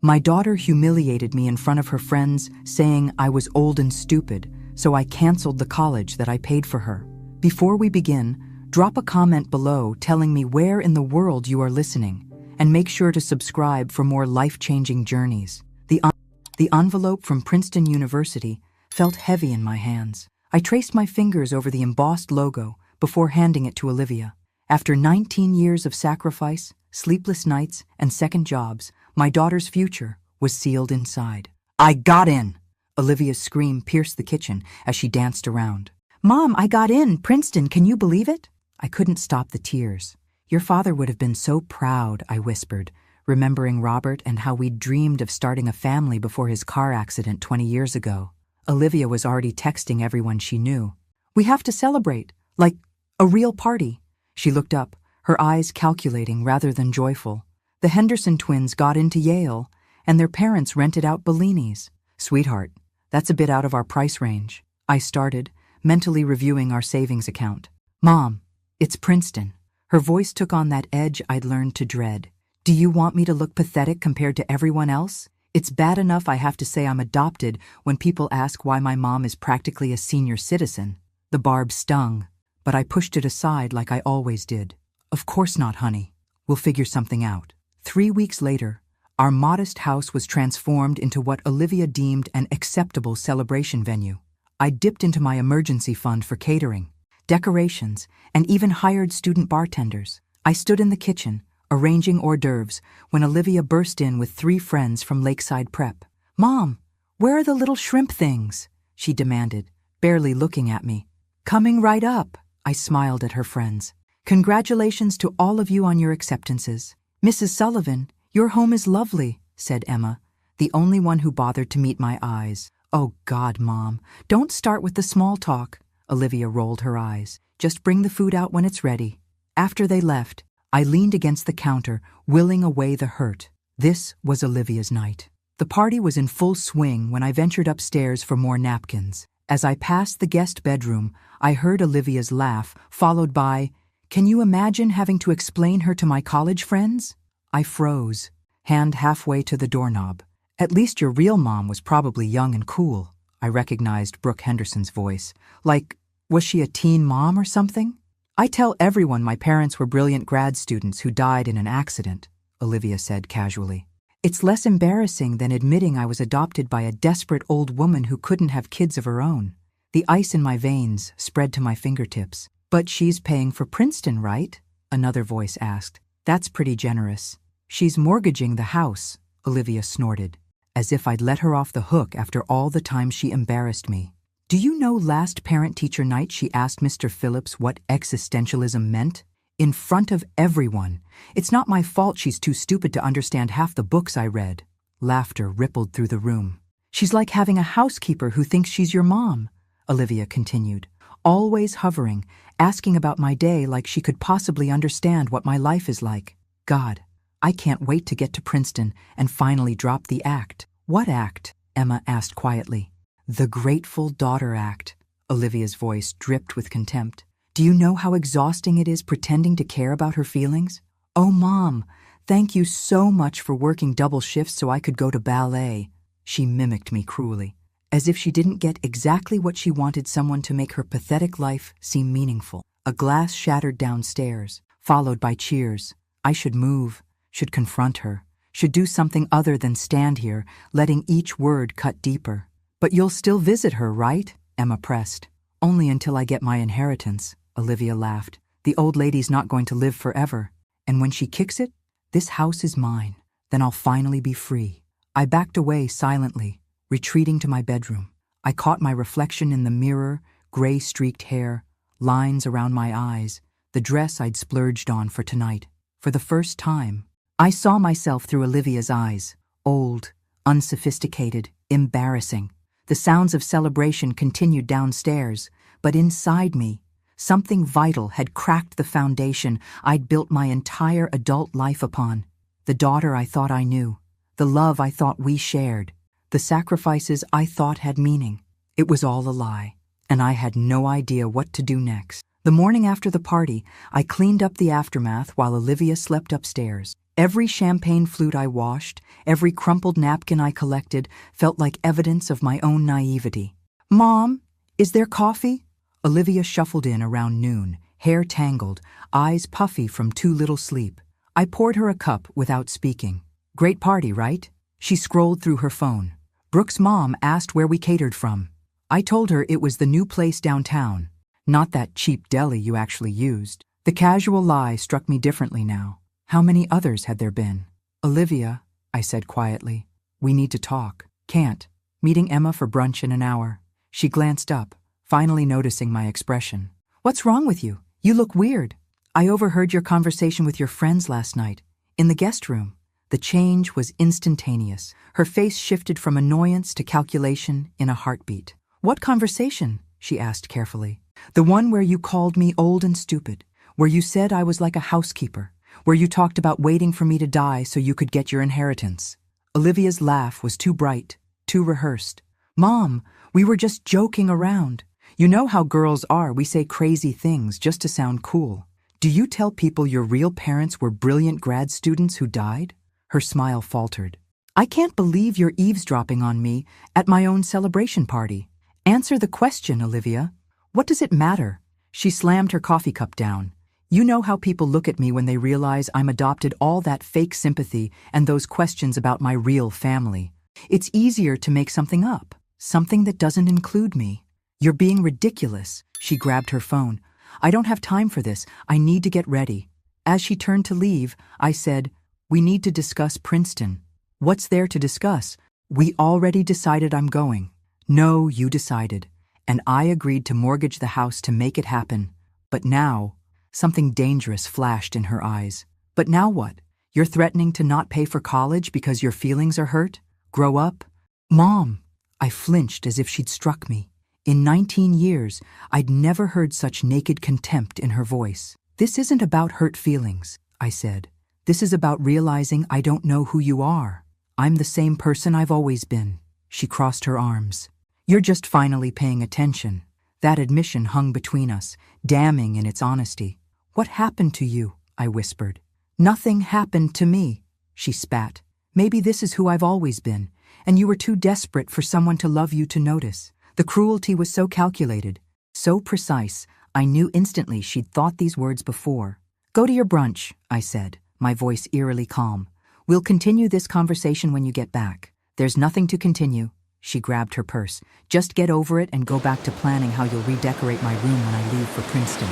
My daughter humiliated me in front of her friends, saying I was old and stupid, so I canceled the college that I paid for her. Before we begin, drop a comment below telling me where in the world you are listening, and make sure to subscribe for more life-changing journeys. The envelope from Princeton University felt heavy in my hands. I traced my fingers over the embossed logo before handing it to Olivia. After 19 years of sacrifice, sleepless nights, and second jobs, my daughter's future was sealed inside. I got in! Olivia's scream pierced the kitchen as she danced around. Mom, I got in! Princeton, can you believe it? I couldn't stop the tears. Your father would have been so proud, I whispered, remembering Robert and how we'd dreamed of starting a family before his car accident 20 years ago. Olivia was already texting everyone she knew. We have to celebrate, like a real party. She looked up, her eyes calculating rather than joyful. The Henderson twins got into Yale, and their parents rented out Bellini's. Sweetheart, that's a bit out of our price range. I started, mentally reviewing our savings account. Mom, it's Princeton. Her voice took on that edge I'd learned to dread. Do you want me to look pathetic compared to everyone else? It's bad enough I have to say I'm adopted when people ask why my mom is practically a senior citizen. The barb stung, but I pushed it aside like I always did. Of course not, honey. We'll figure something out. 3 weeks later, our modest house was transformed into what Olivia deemed an acceptable celebration venue. I dipped into my emergency fund for catering, decorations, and even hired student bartenders. I stood in the kitchen, arranging hors d'oeuvres, when Olivia burst in with 3 friends from Lakeside Prep. Mom, where are the little shrimp things? She demanded, barely looking at me. Coming right up, I smiled at her friends. Congratulations to all of you on your acceptances. Mrs. Sullivan, your home is lovely, said Emma, the only one who bothered to meet my eyes. Oh God, Mom, don't start with the small talk. Olivia rolled her eyes. Just bring the food out when it's ready. After they left, I leaned against the counter, willing away the hurt. This was Olivia's night. The party was in full swing when I ventured upstairs for more napkins. As I passed the guest bedroom, I heard Olivia's laugh, followed by, "Can you imagine having to explain her to my college friends?" I froze, hand halfway to the doorknob. At least your real mom was probably young and cool. I recognized Brooke Henderson's voice. Like, was she a teen mom or something? I tell everyone my parents were brilliant grad students who died in an accident, Olivia said casually. It's less embarrassing than admitting I was adopted by a desperate old woman who couldn't have kids of her own. The ice in my veins spread to my fingertips. But she's paying for Princeton, right? Another voice asked. That's pretty generous. She's mortgaging the house, Olivia snorted, as if I'd let her off the hook after all the time she embarrassed me. Do you know last parent-teacher night she asked Mr. Phillips what existentialism meant? In front of everyone. It's not my fault she's too stupid to understand half the books I read. Laughter rippled through the room. She's like having a housekeeper who thinks she's your mom, Olivia continued, always hovering, asking about my day like she could possibly understand what my life is like. God, I can't wait to get to Princeton and finally drop the act. What act? Emma asked quietly. The Grateful Daughter Act. Olivia's voice dripped with contempt. Do you know how exhausting it is pretending to care about her feelings? Oh, Mom, thank you so much for working double shifts so I could go to ballet. She mimicked me cruelly, as if she didn't get exactly what she wanted someone to make her pathetic life seem meaningful. A glass shattered downstairs, followed by cheers. I should move, should confront her, should do something other than stand here, letting each word cut deeper. But you'll still visit her, right? Emma pressed. Only until I get my inheritance, Olivia laughed. The old lady's not going to live forever. And when she kicks it, this house is mine. Then I'll finally be free. I backed away silently, retreating to my bedroom. I caught my reflection in the mirror, gray-streaked hair, lines around my eyes, the dress I'd splurged on for tonight. For the first time, I saw myself through Olivia's eyes. Old, unsophisticated, embarrassing. The sounds of celebration continued downstairs, but inside me, something vital had cracked the foundation I'd built my entire adult life upon. The daughter I thought I knew, the love I thought we shared, the sacrifices I thought had meaning. It was all a lie, and I had no idea what to do next. The morning after the party, I cleaned up the aftermath while Olivia slept upstairs. Every champagne flute I washed, every crumpled napkin I collected felt like evidence of my own naivety. "Mom, is there coffee?" Olivia shuffled in around noon, hair tangled, eyes puffy from too little sleep. I poured her a cup without speaking. "Great party, right?" She scrolled through her phone. "Brooke's mom asked where we catered from." I told her it was the new place downtown, not that cheap deli you actually used. The casual lie struck me differently now. How many others had there been? "Olivia," I said quietly, "we need to talk." "Can't. Meeting Emma for brunch in an hour." She glanced up, finally noticing my expression. "What's wrong with you? You look weird." "I overheard your conversation with your friends last night, in the guest room." The change was instantaneous. Her face shifted from annoyance to calculation in a heartbeat. "What conversation?" she asked carefully. "The one where you called me old and stupid, where you said I was like a housekeeper, where you talked about waiting for me to die so you could get your inheritance." Olivia's laugh was too bright, too rehearsed. "Mom, we were just joking around. You know how girls are, we say crazy things just to sound cool. Do you tell people your real parents were brilliant grad students who died?" Her smile faltered. "I can't believe you're eavesdropping on me at my own celebration party." "Answer the question, Olivia. What does it matter?" She slammed her coffee cup down. "You know how people look at me when they realize I'm adopted, all that fake sympathy and those questions about my real family. It's easier to make something up, something that doesn't include me." "You're being ridiculous." She grabbed her phone. "I don't have time for this. I need to get ready." As she turned to leave, I said, "We need to discuss Princeton." "What's there to discuss? We already decided I'm going." "No, you decided. And I agreed to mortgage the house to make it happen. But now..." Something dangerous flashed in her eyes. "But now what? You're threatening to not pay for college because your feelings are hurt? Grow up." "Mom!" I flinched as if she'd struck me. In 19 years, I'd never heard such naked contempt in her voice. "This isn't about hurt feelings," I said. "This is about realizing I don't know who you are. I'm the same person I've always been." She crossed her arms. "You're just finally paying attention." That admission hung between us, damning in its honesty. "What happened to you?" I whispered. "Nothing happened to me," she spat. "Maybe this is who I've always been, and you were too desperate for someone to love you to notice." The cruelty was so calculated, so precise, I knew instantly she'd thought these words before. "Go to your brunch," I said, my voice eerily calm. "We'll continue this conversation when you get back." "There's nothing to continue." She grabbed her purse. "Just get over it and go back to planning how you'll redecorate my room when I leave for Princeton."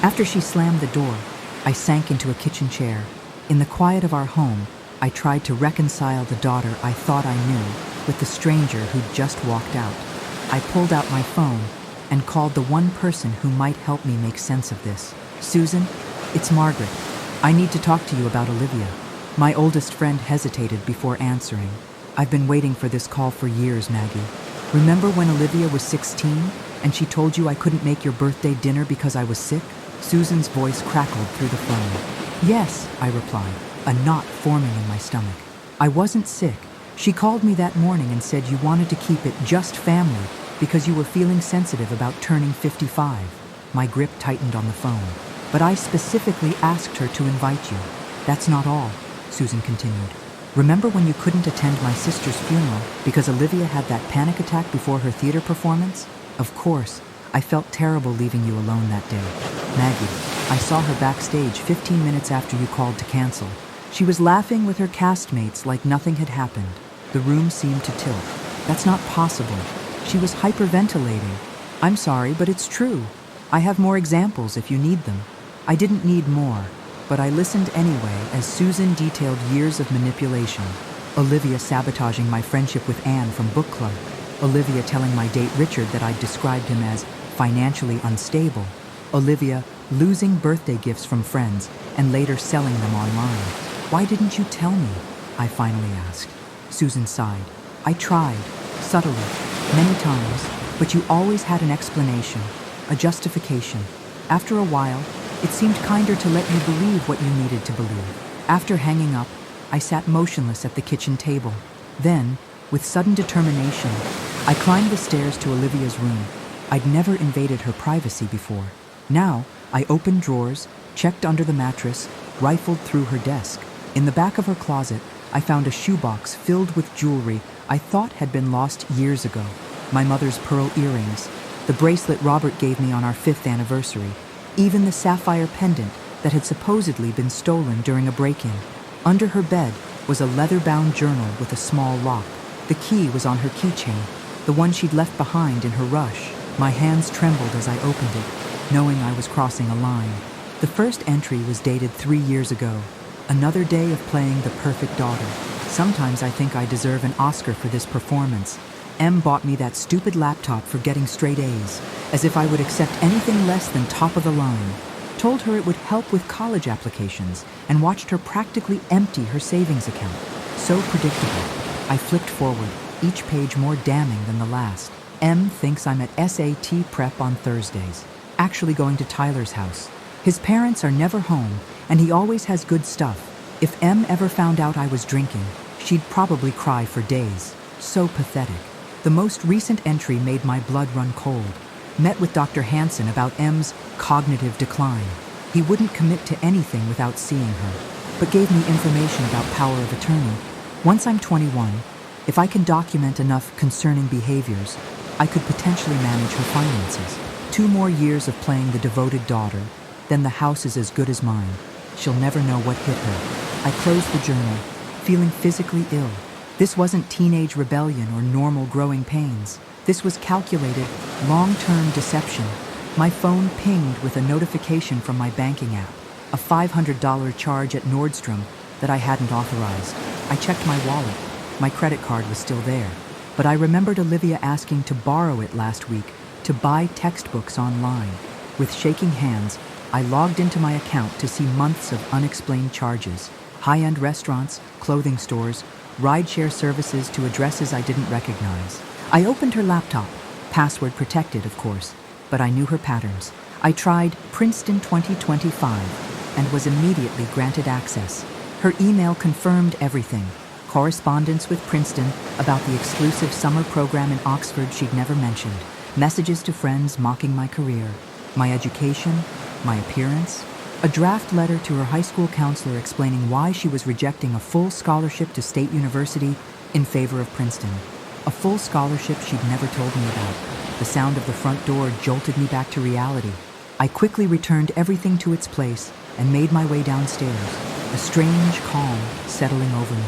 After she slammed the door, I sank into a kitchen chair. In the quiet of our home, I tried to reconcile the daughter I thought I knew with the stranger who'd just walked out. I pulled out my phone and called the one person who might help me make sense of this. "Susan, it's Margaret. I need to talk to you about Olivia." My oldest friend hesitated before answering. "I've been waiting for this call for years, Maggie. Remember when Olivia was 16 and she told you I couldn't make your birthday dinner because I was sick?" Susan's voice crackled through the phone. "Yes," I replied, a knot forming in my stomach. "I wasn't sick. She called me that morning and said you wanted to keep it just family because you were feeling sensitive about turning 55. My grip tightened on the phone. "But I specifically asked her to invite you." "That's not all," Susan continued. "Remember when you couldn't attend my sister's funeral because Olivia had that panic attack before her theater performance? Of course, I felt terrible leaving you alone that day. Maggie, I saw her backstage 15 minutes after you called to cancel. She was laughing with her castmates like nothing had happened. The room seemed to tilt. That's not possible. She was hyperventilating. I'm sorry, but it's true. I have more examples if you need them." I didn't need more, but I listened anyway as Susan detailed years of manipulation. Olivia sabotaging my friendship with Anne from book club. Olivia telling my date Richard that I'd described him as financially unstable. Olivia losing birthday gifts from friends and later selling them online. "Why didn't you tell me?" I finally asked. Susan sighed. "I tried, subtly, many times, but you always had an explanation, a justification. After a while, it seemed kinder to let you believe what you needed to believe." After hanging up, I sat motionless at the kitchen table. Then, with sudden determination, I climbed the stairs to Olivia's room. I'd never invaded her privacy before. Now, I opened drawers, checked under the mattress, rifled through her desk. In the back of her closet, I found a shoebox filled with jewelry I thought had been lost years ago. My mother's pearl earrings, the bracelet Robert gave me on our 5th anniversary, even the sapphire pendant that had supposedly been stolen during a break-in. Under her bed was a leather-bound journal with a small lock. The key was on her keychain, the one she'd left behind in her rush. My hands trembled as I opened it, knowing I was crossing a line. The first entry was dated 3 years ago. Another day of playing the perfect daughter. Sometimes I think I deserve an Oscar for this performance. Em bought me that stupid laptop for getting straight A's, as if I would accept anything less than top of the line. Told her it would help with college applications, and watched her practically empty her savings account. So predictable. I flipped forward, each page more damning than the last. Em thinks I'm at SAT prep on Thursdays, actually going to Tyler's house. His parents are never home, and he always has good stuff. If Em ever found out I was drinking, she'd probably cry for days. So pathetic. The most recent entry made my blood run cold. Met with Dr. Hansen about Em's cognitive decline. He wouldn't commit to anything without seeing her, but gave me information about power of attorney. Once I'm 21, if I can document enough concerning behaviors, I could potentially manage her finances. 2 more years of playing the devoted daughter, then the house is as good as mine. She'll never know what hit her. I closed the journal, feeling physically ill. This wasn't teenage rebellion or normal growing pains. This was calculated, long-term deception. My phone pinged with a notification from my banking app, a $500 charge at Nordstrom that I hadn't authorized. I checked my wallet. My credit card was still there, but I remembered Olivia asking to borrow it last week to buy textbooks online. With shaking hands, I logged into my account to see months of unexplained charges, high-end restaurants, clothing stores, rideshare services to addresses I didn't recognize. I opened her laptop, password protected, of course, but I knew her patterns. I tried Princeton 2025 and was immediately granted access. Her email confirmed everything. Correspondence with Princeton about the exclusive summer program in Oxford she'd never mentioned. Messages to friends mocking my career, my education, my appearance. A draft letter to her high school counselor explaining why she was rejecting a full scholarship to State University in favor of Princeton. A full scholarship she'd never told me about. The sound of the front door jolted me back to reality. I quickly returned everything to its place and made my way downstairs, a strange calm settling over me.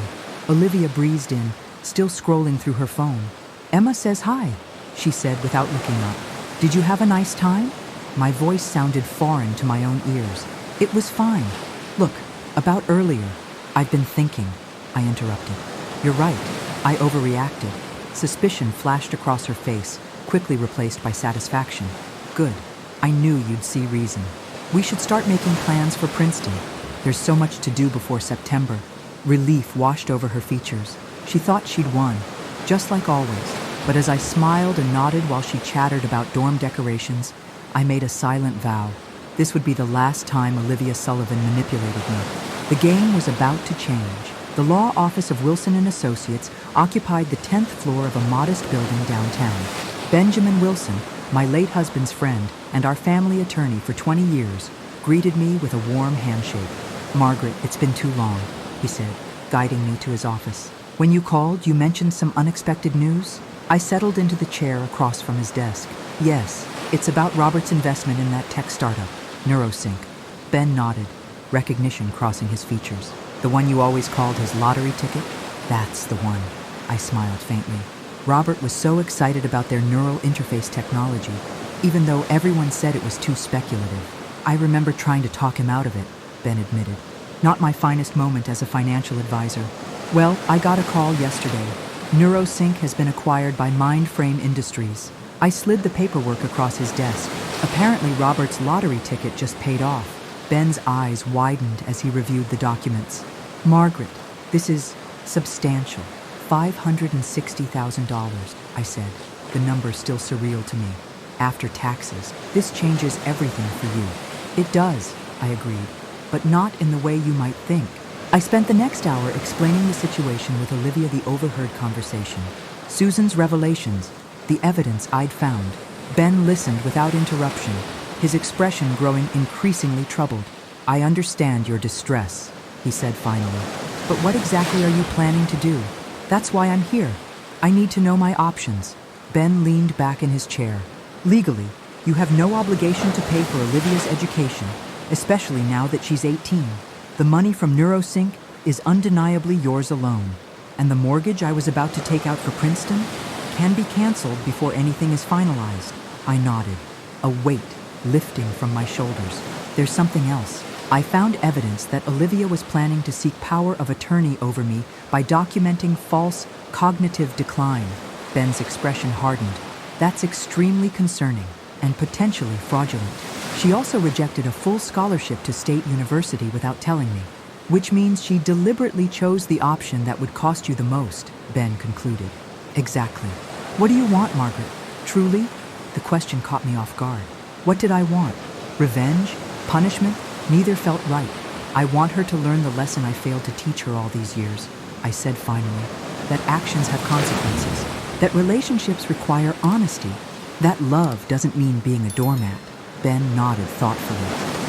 Olivia breezed in, still scrolling through her phone. "Emma says hi," she said without looking up. "Did you have a nice time?" My voice sounded foreign to my own ears. "It was fine. Look, about earlier, I've been thinking," I interrupted. "You're right, I overreacted." Suspicion flashed across her face, quickly replaced by satisfaction. "Good. I knew you'd see reason. We should start making plans for Princeton. There's so much to do before September." Relief washed over her features. She thought she'd won, just like always. But as I smiled and nodded while she chattered about dorm decorations, I made a silent vow. This would be the last time Olivia Sullivan manipulated me. The game was about to change. The law office of Wilson & Associates occupied the 10th floor of a modest building downtown. Benjamin Wilson, my late husband's friend and our family attorney for 20 years, greeted me with a warm handshake. "Margaret, it's been too long," he said, guiding me to his office. "When you called, you mentioned some unexpected news?" I settled into the chair across from his desk. "Yes, it's about Robert's investment in that tech startup, Neurosync." Ben nodded, recognition crossing his features. "The one you always called his lottery ticket?" "That's the one," I smiled faintly. Robert was so excited about their neural interface technology, even though everyone said it was too speculative. "I remember trying to talk him out of it," Ben admitted. "Not my finest moment as a financial advisor." "Well, I got a call yesterday. Neurosync has been acquired by Mindframe Industries." I slid the paperwork across his desk. Apparently Robert's lottery ticket just paid off. Ben's eyes widened as he reviewed the documents. "Margaret, this is substantial. $560,000, I said, the number still surreal to me. "After taxes, this changes everything for you." "It does," I agreed, "but not in the way you might think." I spent the next hour explaining the situation with Olivia, the overheard conversation, Susan's revelations, the evidence I'd found. Ben listened without interruption, his expression growing increasingly troubled. "I understand your distress," he said finally. But what exactly are you planning to do? That's why I'm here. I need to know my options. Ben leaned back in his chair. Legally, you have no obligation to pay for Olivia's education, especially now that she's 18. The money from NeuroSync is undeniably yours alone, and the mortgage I was about to take out for Princeton can be canceled before anything is finalized. I nodded, a weight lifting from my shoulders. There's something else. I found evidence that Olivia was planning to seek power of attorney over me by documenting false cognitive decline. Ben's expression hardened. That's extremely concerning and potentially fraudulent. She also rejected a full scholarship to State University without telling me, which means she deliberately chose the option that would cost you the most, Ben concluded. Exactly. What do you want, Margaret? Truly? The question caught me off guard. What did I want? Revenge? Punishment? Neither felt right. I want her to learn the lesson I failed to teach her all these years. I said finally, that actions have consequences, that relationships require honesty, that love doesn't mean being a doormat. Ben nodded thoughtfully.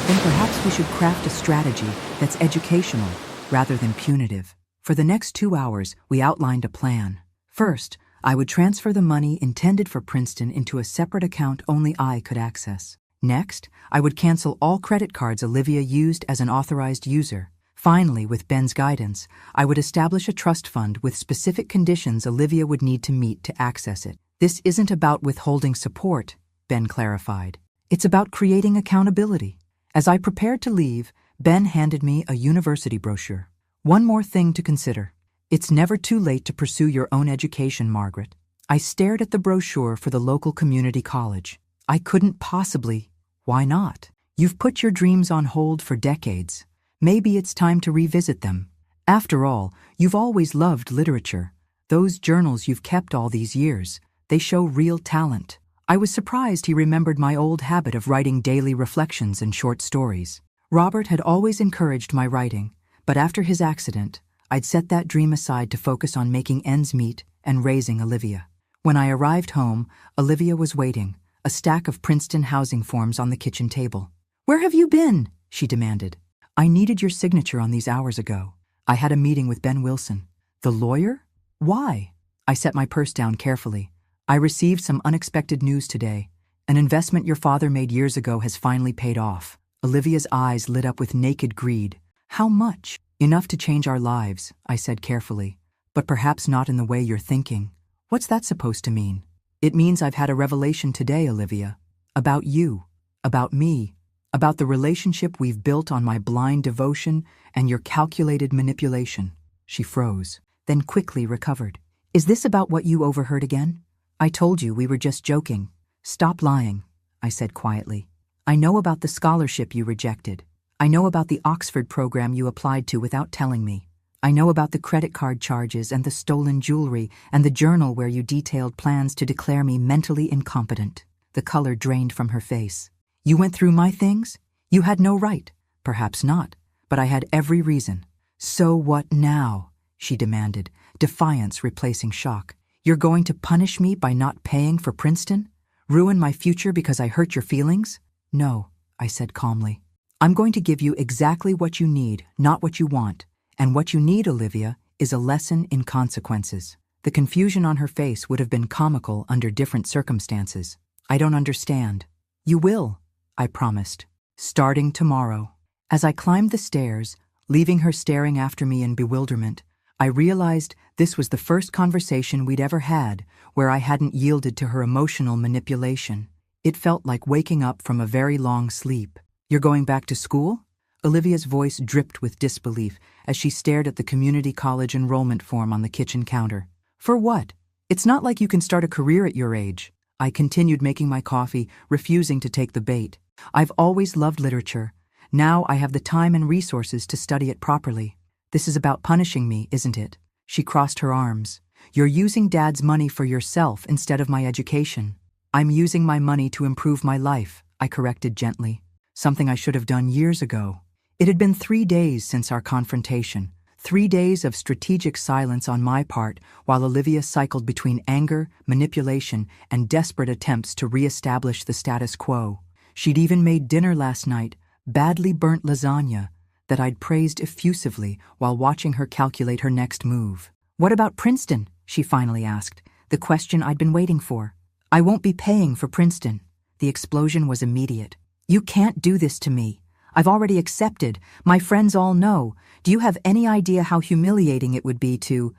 Then perhaps we should craft a strategy that's educational rather than punitive. For the next 2 hours, we outlined a plan. First, I would transfer the money intended for Princeton into a separate account only I could access. Next, I would cancel all credit cards Olivia used as an authorized user. Finally, with Ben's guidance, I would establish a trust fund with specific conditions Olivia would need to meet to access it. This isn't about withholding support, Ben clarified. It's about creating accountability. As I prepared to leave, Ben handed me a university brochure. One more thing to consider. It's never too late to pursue your own education, Margaret. I stared at the brochure for the local community college. I couldn't possibly. Why not? You've put your dreams on hold for decades. Maybe it's time to revisit them. After all, you've always loved literature. Those journals you've kept all these years, they show real talent. I was surprised he remembered my old habit of writing daily reflections and short stories. Robert had always encouraged my writing, but after his accident, I'd set that dream aside to focus on making ends meet and raising Olivia. When I arrived home, Olivia was waiting, a stack of Princeton housing forms on the kitchen table. "Where have you been?" she demanded. "I needed your signature on these hours ago. I had a meeting with Ben Wilson." "The lawyer? Why?" I set my purse down carefully. "I received some unexpected news today. An investment your father made years ago has finally paid off." Olivia's eyes lit up with naked greed. "How much?" "Enough to change our lives," I said carefully. "But perhaps not in the way you're thinking." "What's that supposed to mean?" "It means I've had a revelation today, Olivia. About you. About me. About the relationship we've built on my blind devotion and your calculated manipulation." She froze, then quickly recovered. "Is this about what you overheard again?" "I told you we were just joking." "Stop lying," I said quietly. "I know about the scholarship you rejected. I know about the Oxford program you applied to without telling me. I know about the credit card charges and the stolen jewelry and the journal where you detailed plans to declare me mentally incompetent." The color drained from her face. "You went through my things? You had no right." "Perhaps not, but I had every reason." "So what now?" she demanded, defiance replacing shock. "You're going to punish me by not paying for Princeton? Ruin my future because I hurt your feelings?" "No," I said calmly. "I'm going to give you exactly what you need, not what you want. And what you need, Olivia, is a lesson in consequences." The confusion on her face would have been comical under different circumstances. "I don't understand." "You will," I promised. "Starting tomorrow." As I climbed the stairs, leaving her staring after me in bewilderment, I realized this was the first conversation we'd ever had where I hadn't yielded to her emotional manipulation. It felt like waking up from a very long sleep. "You're going back to school?" Olivia's voice dripped with disbelief as she stared at the community college enrollment form on the kitchen counter. "For what? It's not like you can start a career at your age." I continued making my coffee, refusing to take the bait. "I've always loved literature. Now I have the time and resources to study it properly." "This is about punishing me, isn't it?" She crossed her arms. "You're using Dad's money for yourself instead of my education." "I'm using my money to improve my life," I corrected gently. Something I should have done years ago. It had been 3 days since our confrontation, 3 days of strategic silence on my part while Olivia cycled between anger, manipulation, and desperate attempts to re-establish the status quo. She'd even made dinner last night, badly burnt lasagna, that I'd praised effusively while watching her calculate her next move. "What about Princeton?" she finally asked, the question I'd been waiting for. "I won't be paying for Princeton." The explosion was immediate. "You can't do this to me. I've already accepted. My friends all know. Do you have any idea how humiliating it would be to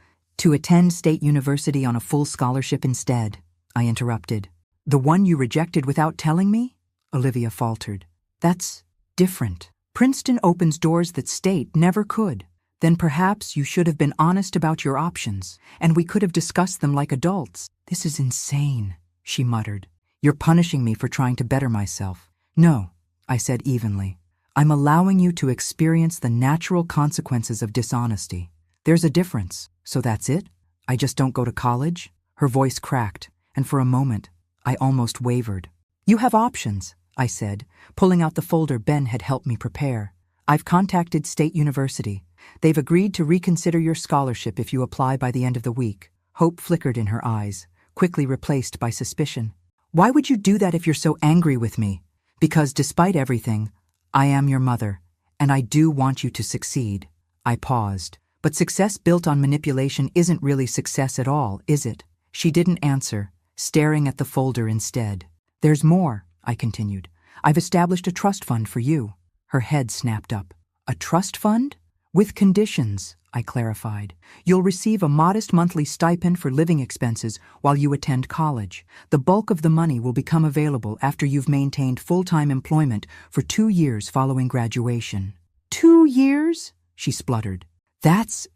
attend State University on a full scholarship instead?" I interrupted. "The one you rejected without telling me?" Olivia faltered. "That's different. Princeton opens doors that State never could. Then perhaps you should have been honest about your options, and we could have discussed them like adults." "This is insane," she muttered. "You're punishing me for trying to better myself." "No," I said evenly. "I'm allowing you to experience the natural consequences of dishonesty. There's a difference, so that's it? I just don't go to college?" Her voice cracked, and for a moment, I almost wavered. "You have options," I said, pulling out the folder Ben had helped me prepare. "I've contacted State University. They've agreed to reconsider your scholarship if you apply by the end of the week." Hope flickered in her eyes, quickly replaced by suspicion. "Why would you do that if you're so angry with me?" "Because despite everything, I am your mother, and I do want you to succeed." I paused. "But success built on manipulation isn't really success at all, is it?" She didn't answer, staring at the folder instead. "There's more," I continued. "I've established a trust fund for you." Her head snapped up. "A trust fund?" "With conditions," I clarified. "You'll receive a modest monthly stipend for living expenses while you attend college. The bulk of the money will become available after you've maintained full-time employment for 2 years following graduation." "2 years?" she spluttered. That's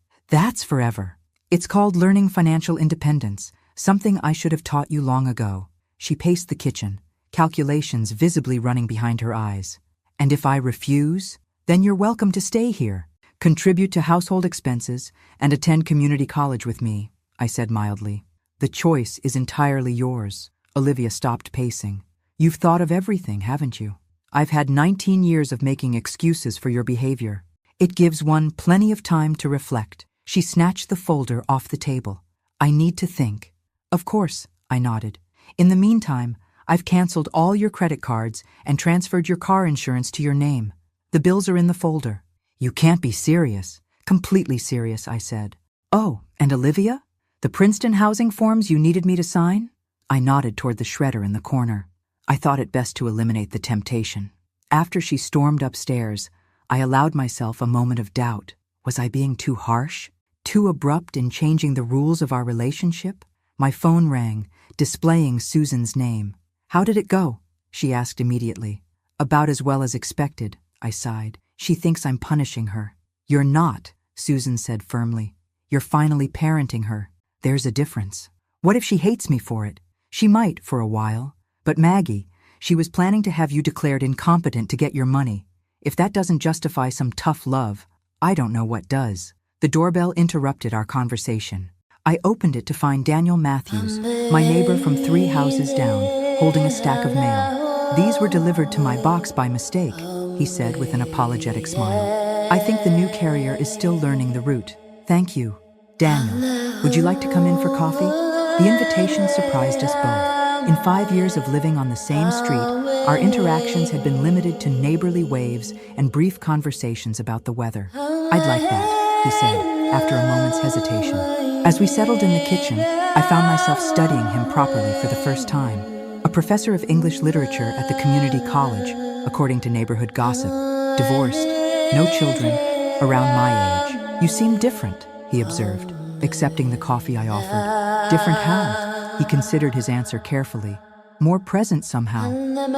forever. It's called learning financial independence, something I should have taught you long ago." She paced the kitchen, calculations visibly running behind her eyes. "And if I refuse, then you're welcome to stay here, contribute to household expenses, and attend community college with me," I said mildly. "The choice is entirely yours." Olivia stopped pacing. "You've thought of everything, haven't you? I've had 19 years of making excuses for your behavior. It gives one plenty of time to reflect." She snatched the folder off the table. "I need to think." "Of course," I nodded. "In the meantime, I've canceled all your credit cards and transferred your car insurance to your name. The bills are in the folder." "You can't be serious." "Completely serious," I said. "Oh, and Olivia? The Princeton housing forms you needed me to sign?" I nodded toward the shredder in the corner. I thought it best to eliminate the temptation. After she stormed upstairs, I allowed myself a moment of doubt. Was I being too harsh? Too abrupt in changing the rules of our relationship? My phone rang, displaying Susan's name. "How did it go?" she asked immediately. "About as well as expected," I sighed. "She thinks I'm punishing her." "You're not," Susan said firmly. "You're finally parenting her. There's a difference." "What if she hates me for it?" "She might, for a while. But Maggie, she was planning to have you declared incompetent to get your money. If that doesn't justify some tough love, I don't know what does." The doorbell interrupted our conversation. I opened it to find Daniel Matthews, my neighbor from 3 houses down, holding a stack of mail. "These were delivered to my box by mistake," he said with an apologetic smile. "I think the new carrier is still learning the route. Thank you." "Daniel, would you like to come in for coffee?" The invitation surprised us both. In 5 years of living on the same street, our interactions had been limited to neighborly waves and brief conversations about the weather. "I'd like that," he said, after a moment's hesitation. As we settled in the kitchen, I found myself studying him properly for the first time. A professor of English literature at the community college, according to neighborhood gossip, divorced, no children, around my age. "You seem different," he observed, accepting the coffee I offered. "Different how?" He considered his answer carefully. "More present somehow.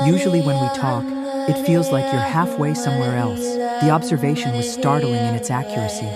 Usually when we talk, it feels like you're halfway somewhere else." The observation was startling in its accuracy.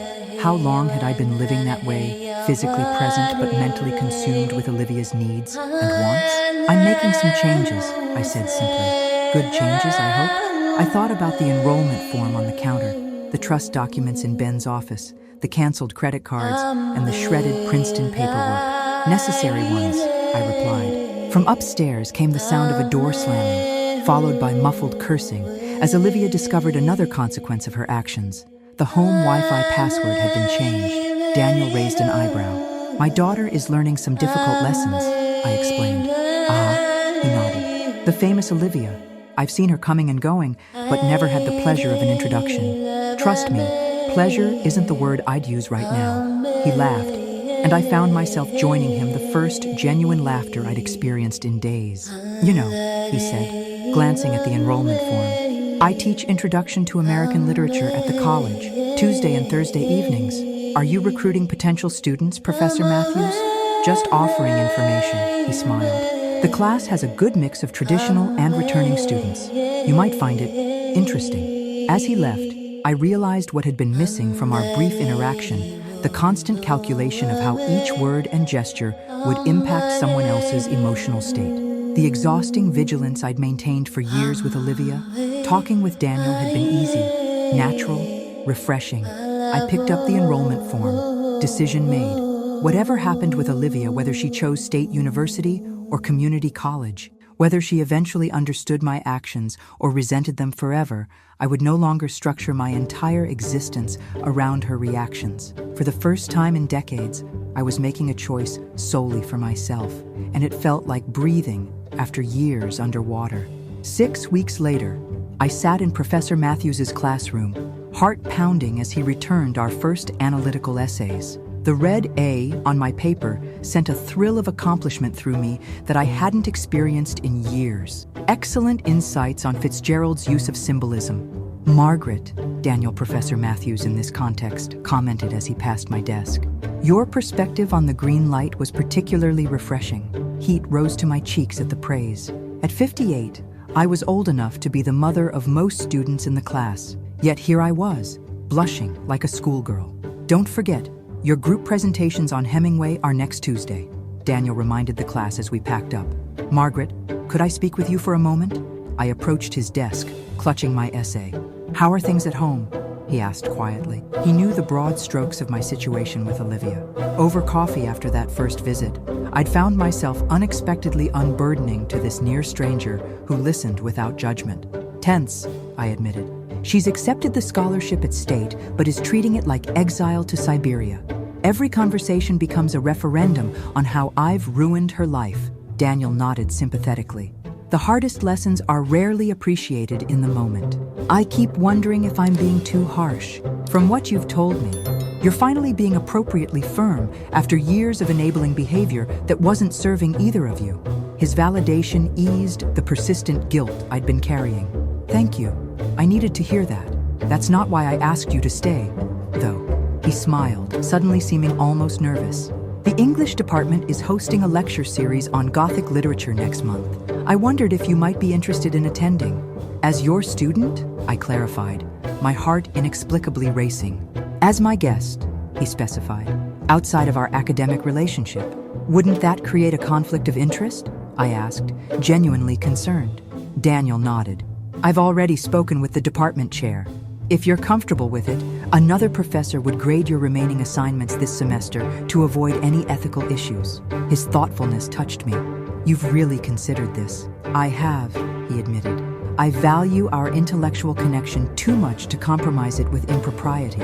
How long had I been living that way, physically present but mentally consumed with Olivia's needs and wants? "I'm making some changes," I said simply. "Good changes, I hope?" I thought about the enrollment form on the counter, the trust documents in Ben's office, the canceled credit cards, and the shredded Princeton paperwork. "Necessary ones," I replied. From upstairs came the sound of a door slamming, followed by muffled cursing, as Olivia discovered another consequence of her actions. The home Wi-Fi password had been changed. Daniel raised an eyebrow. "My daughter is learning some difficult lessons," I explained. "Ah," he nodded. "The famous Olivia. I've seen her coming and going, but never had the pleasure of an introduction." Trust me, pleasure isn't the word I'd use right now. He laughed, and I found myself joining him, the first genuine laughter I'd experienced in days. You know, he said, glancing at the enrollment form. I teach Introduction to American Literature at the college, Tuesday and Thursday evenings. Are you recruiting potential students, Professor Matthews? Just offering information, he smiled. The class has a good mix of traditional and returning students. You might find it interesting. As he left, I realized what had been missing from our brief interaction, the constant calculation of how each word and gesture would impact someone else's emotional state. The exhausting vigilance I'd maintained for years with Olivia, talking with Daniel had been easy, natural, refreshing. I picked up the enrollment form. Decision made. Whatever happened with Olivia, whether she chose state university or community college, whether she eventually understood my actions or resented them forever, I would no longer structure my entire existence around her reactions. For the first time in decades, I was making a choice solely for myself, and it felt like breathing after years underwater. 6 weeks later, I sat in Professor Matthews's classroom, heart pounding as he returned our first analytical essays. The red A on my paper sent a thrill of accomplishment through me that I hadn't experienced in years. Excellent insights on Fitzgerald's use of symbolism. Margaret, Daniel Professor Matthews in this context, commented as he passed my desk. Your perspective on the green light was particularly refreshing. Heat rose to my cheeks at the praise. At 58, I was old enough to be the mother of most students in the class. Yet here I was, blushing like a schoolgirl. Don't forget, your group presentations on Hemingway are next Tuesday, Daniel reminded the class as we packed up. Margaret, could I speak with you for a moment? I approached his desk, clutching my essay. How are things at home? He asked quietly. He knew the broad strokes of my situation with Olivia. Over coffee after that first visit, I'd found myself unexpectedly unburdening to this near stranger who listened without judgment. Tense, I admitted. She's accepted the scholarship at State, but is treating it like exile to Siberia. Every conversation becomes a referendum on how I've ruined her life. Daniel nodded sympathetically. The hardest lessons are rarely appreciated in the moment. I keep wondering if I'm being too harsh. From what you've told me, you're finally being appropriately firm after years of enabling behavior that wasn't serving either of you. His validation eased the persistent guilt I'd been carrying. Thank you. I needed to hear that. That's not why I asked you to stay, though. He smiled, suddenly seeming almost nervous. The English department is hosting a lecture series on Gothic literature next month. I wondered if you might be interested in attending. As your student, I clarified, my heart inexplicably racing. As my guest, he specified, outside of our academic relationship. Wouldn't that create a conflict of interest? I asked, genuinely concerned. Daniel nodded. I've already spoken with the department chair. If you're comfortable with it, another professor would grade your remaining assignments this semester to avoid any ethical issues. His thoughtfulness touched me. You've really considered this. I have, he admitted. I value our intellectual connection too much to compromise it with impropriety.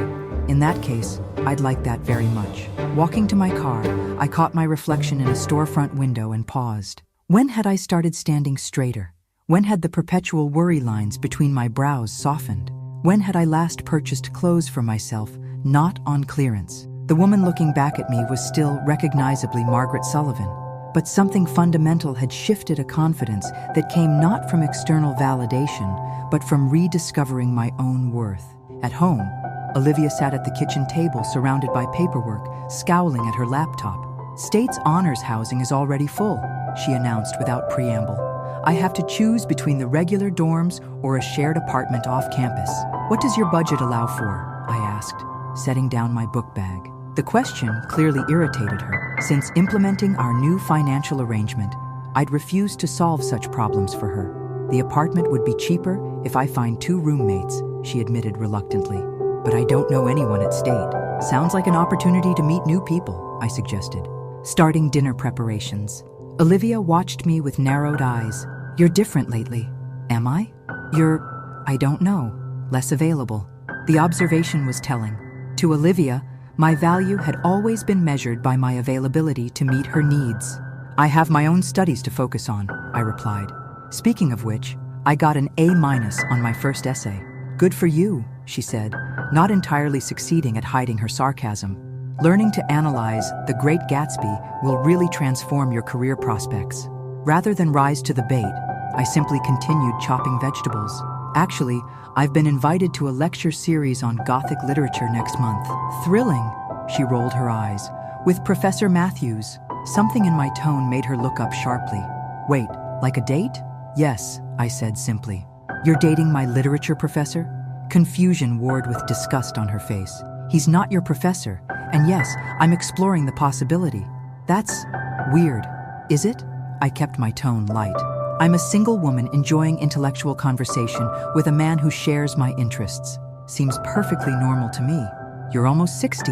In that case, I'd like that very much. Walking to my car, I caught my reflection in a storefront window and paused. When had I started standing straighter? When had the perpetual worry lines between my brows softened? When had I last purchased clothes for myself, not on clearance? The woman looking back at me was still recognizably Margaret Sullivan, but something fundamental had shifted a confidence that came not from external validation, but from rediscovering my own worth. At home, Olivia sat at the kitchen table surrounded by paperwork, scowling at her laptop. State's honors housing is already full, she announced without preamble. I have to choose between the regular dorms or a shared apartment off campus. What does your budget allow for? I asked, setting down my book bag. The question clearly irritated her. Since implementing our new financial arrangement, I'd refused to solve such problems for her. The apartment would be cheaper if I find 2 roommates, she admitted reluctantly. But I don't know anyone at State. Sounds like an opportunity to meet new people, I suggested. Starting dinner preparations. Olivia watched me with narrowed eyes. You're different lately. Am I? I don't know, less available. The observation was telling. To Olivia, my value had always been measured by my availability to meet her needs. I have my own studies to focus on, I replied. Speaking of which, I got an A- on my first essay. Good for you, she said, not entirely succeeding at hiding her sarcasm. Learning to analyze The Great Gatsby will really transform your career prospects. Rather than rise to the bait, I simply continued chopping vegetables. Actually, I've been invited to a lecture series on Gothic literature next month. Thrilling, she rolled her eyes. With Professor Matthews. Something in my tone made her look up sharply. Wait, like a date? Yes, I said simply. You're dating my literature professor? Confusion warred with disgust on her face. He's not your professor, and yes, I'm exploring the possibility. That's weird, is it? I kept my tone light. I'm a single woman enjoying intellectual conversation with a man who shares my interests. Seems perfectly normal to me. You're almost 60.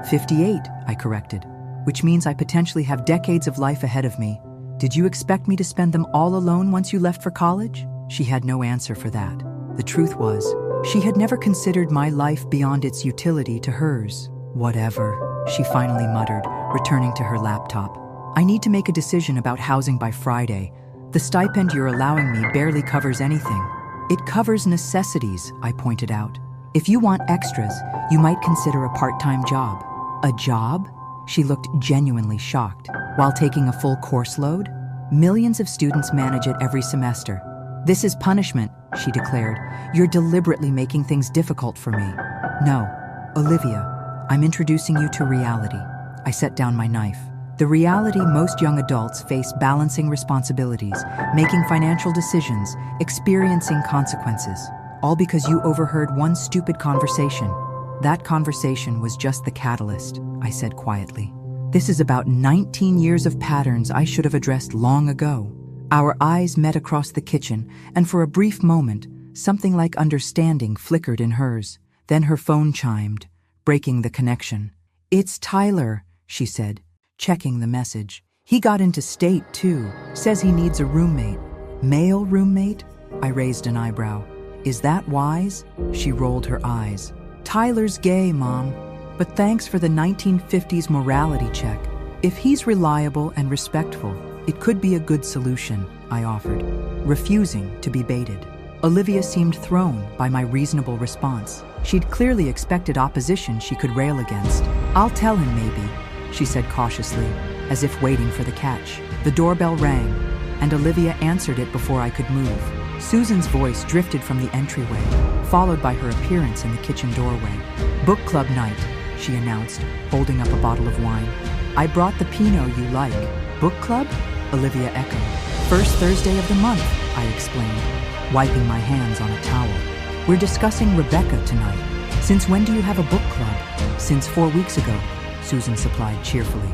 58, I corrected, which means I potentially have decades of life ahead of me. Did you expect me to spend them all alone once you left for college? She had no answer for that. The truth was, she had never considered my life beyond its utility to hers. Whatever, she finally muttered, returning to her laptop. I need to make a decision about housing by Friday. The stipend you're allowing me barely covers anything. It covers necessities, I pointed out. If you want extras, you might consider a part-time job. A job? She looked genuinely shocked. While taking a full course load? Millions of students manage it every semester. This is punishment, she declared. You're deliberately making things difficult for me. No, Olivia, I'm introducing you to reality. I set down my knife. The reality most young adults face: balancing responsibilities, making financial decisions, experiencing consequences. All because you overheard one stupid conversation. That conversation was just the catalyst, I said quietly. This is about 19 years of patterns I should have addressed long ago. Our eyes met across the kitchen, and for a brief moment, something like understanding flickered in hers. Then her phone chimed, breaking the connection. It's Tyler, she said, checking the message. He got into state, too. Says he needs a roommate. Male roommate? I raised an eyebrow. Is that wise? She rolled her eyes. Tyler's gay, Mom. But thanks for the 1950s morality check. If he's reliable and respectful, it could be a good solution, I offered, refusing to be baited. Olivia seemed thrown by my reasonable response. She'd clearly expected opposition she could rail against. I'll tell him maybe, she said cautiously, as if waiting for the catch. The doorbell rang, and Olivia answered it before I could move. Susan's voice drifted from the entryway, followed by her appearance in the kitchen doorway. Book club night, she announced, holding up a bottle of wine. I brought the Pinot you like. Book club? Olivia echoed. First Thursday of the month, I explained, wiping my hands on a towel. We're discussing Rebecca tonight. Since when do you have a book club? Since 4 weeks ago, Susan supplied cheerfully.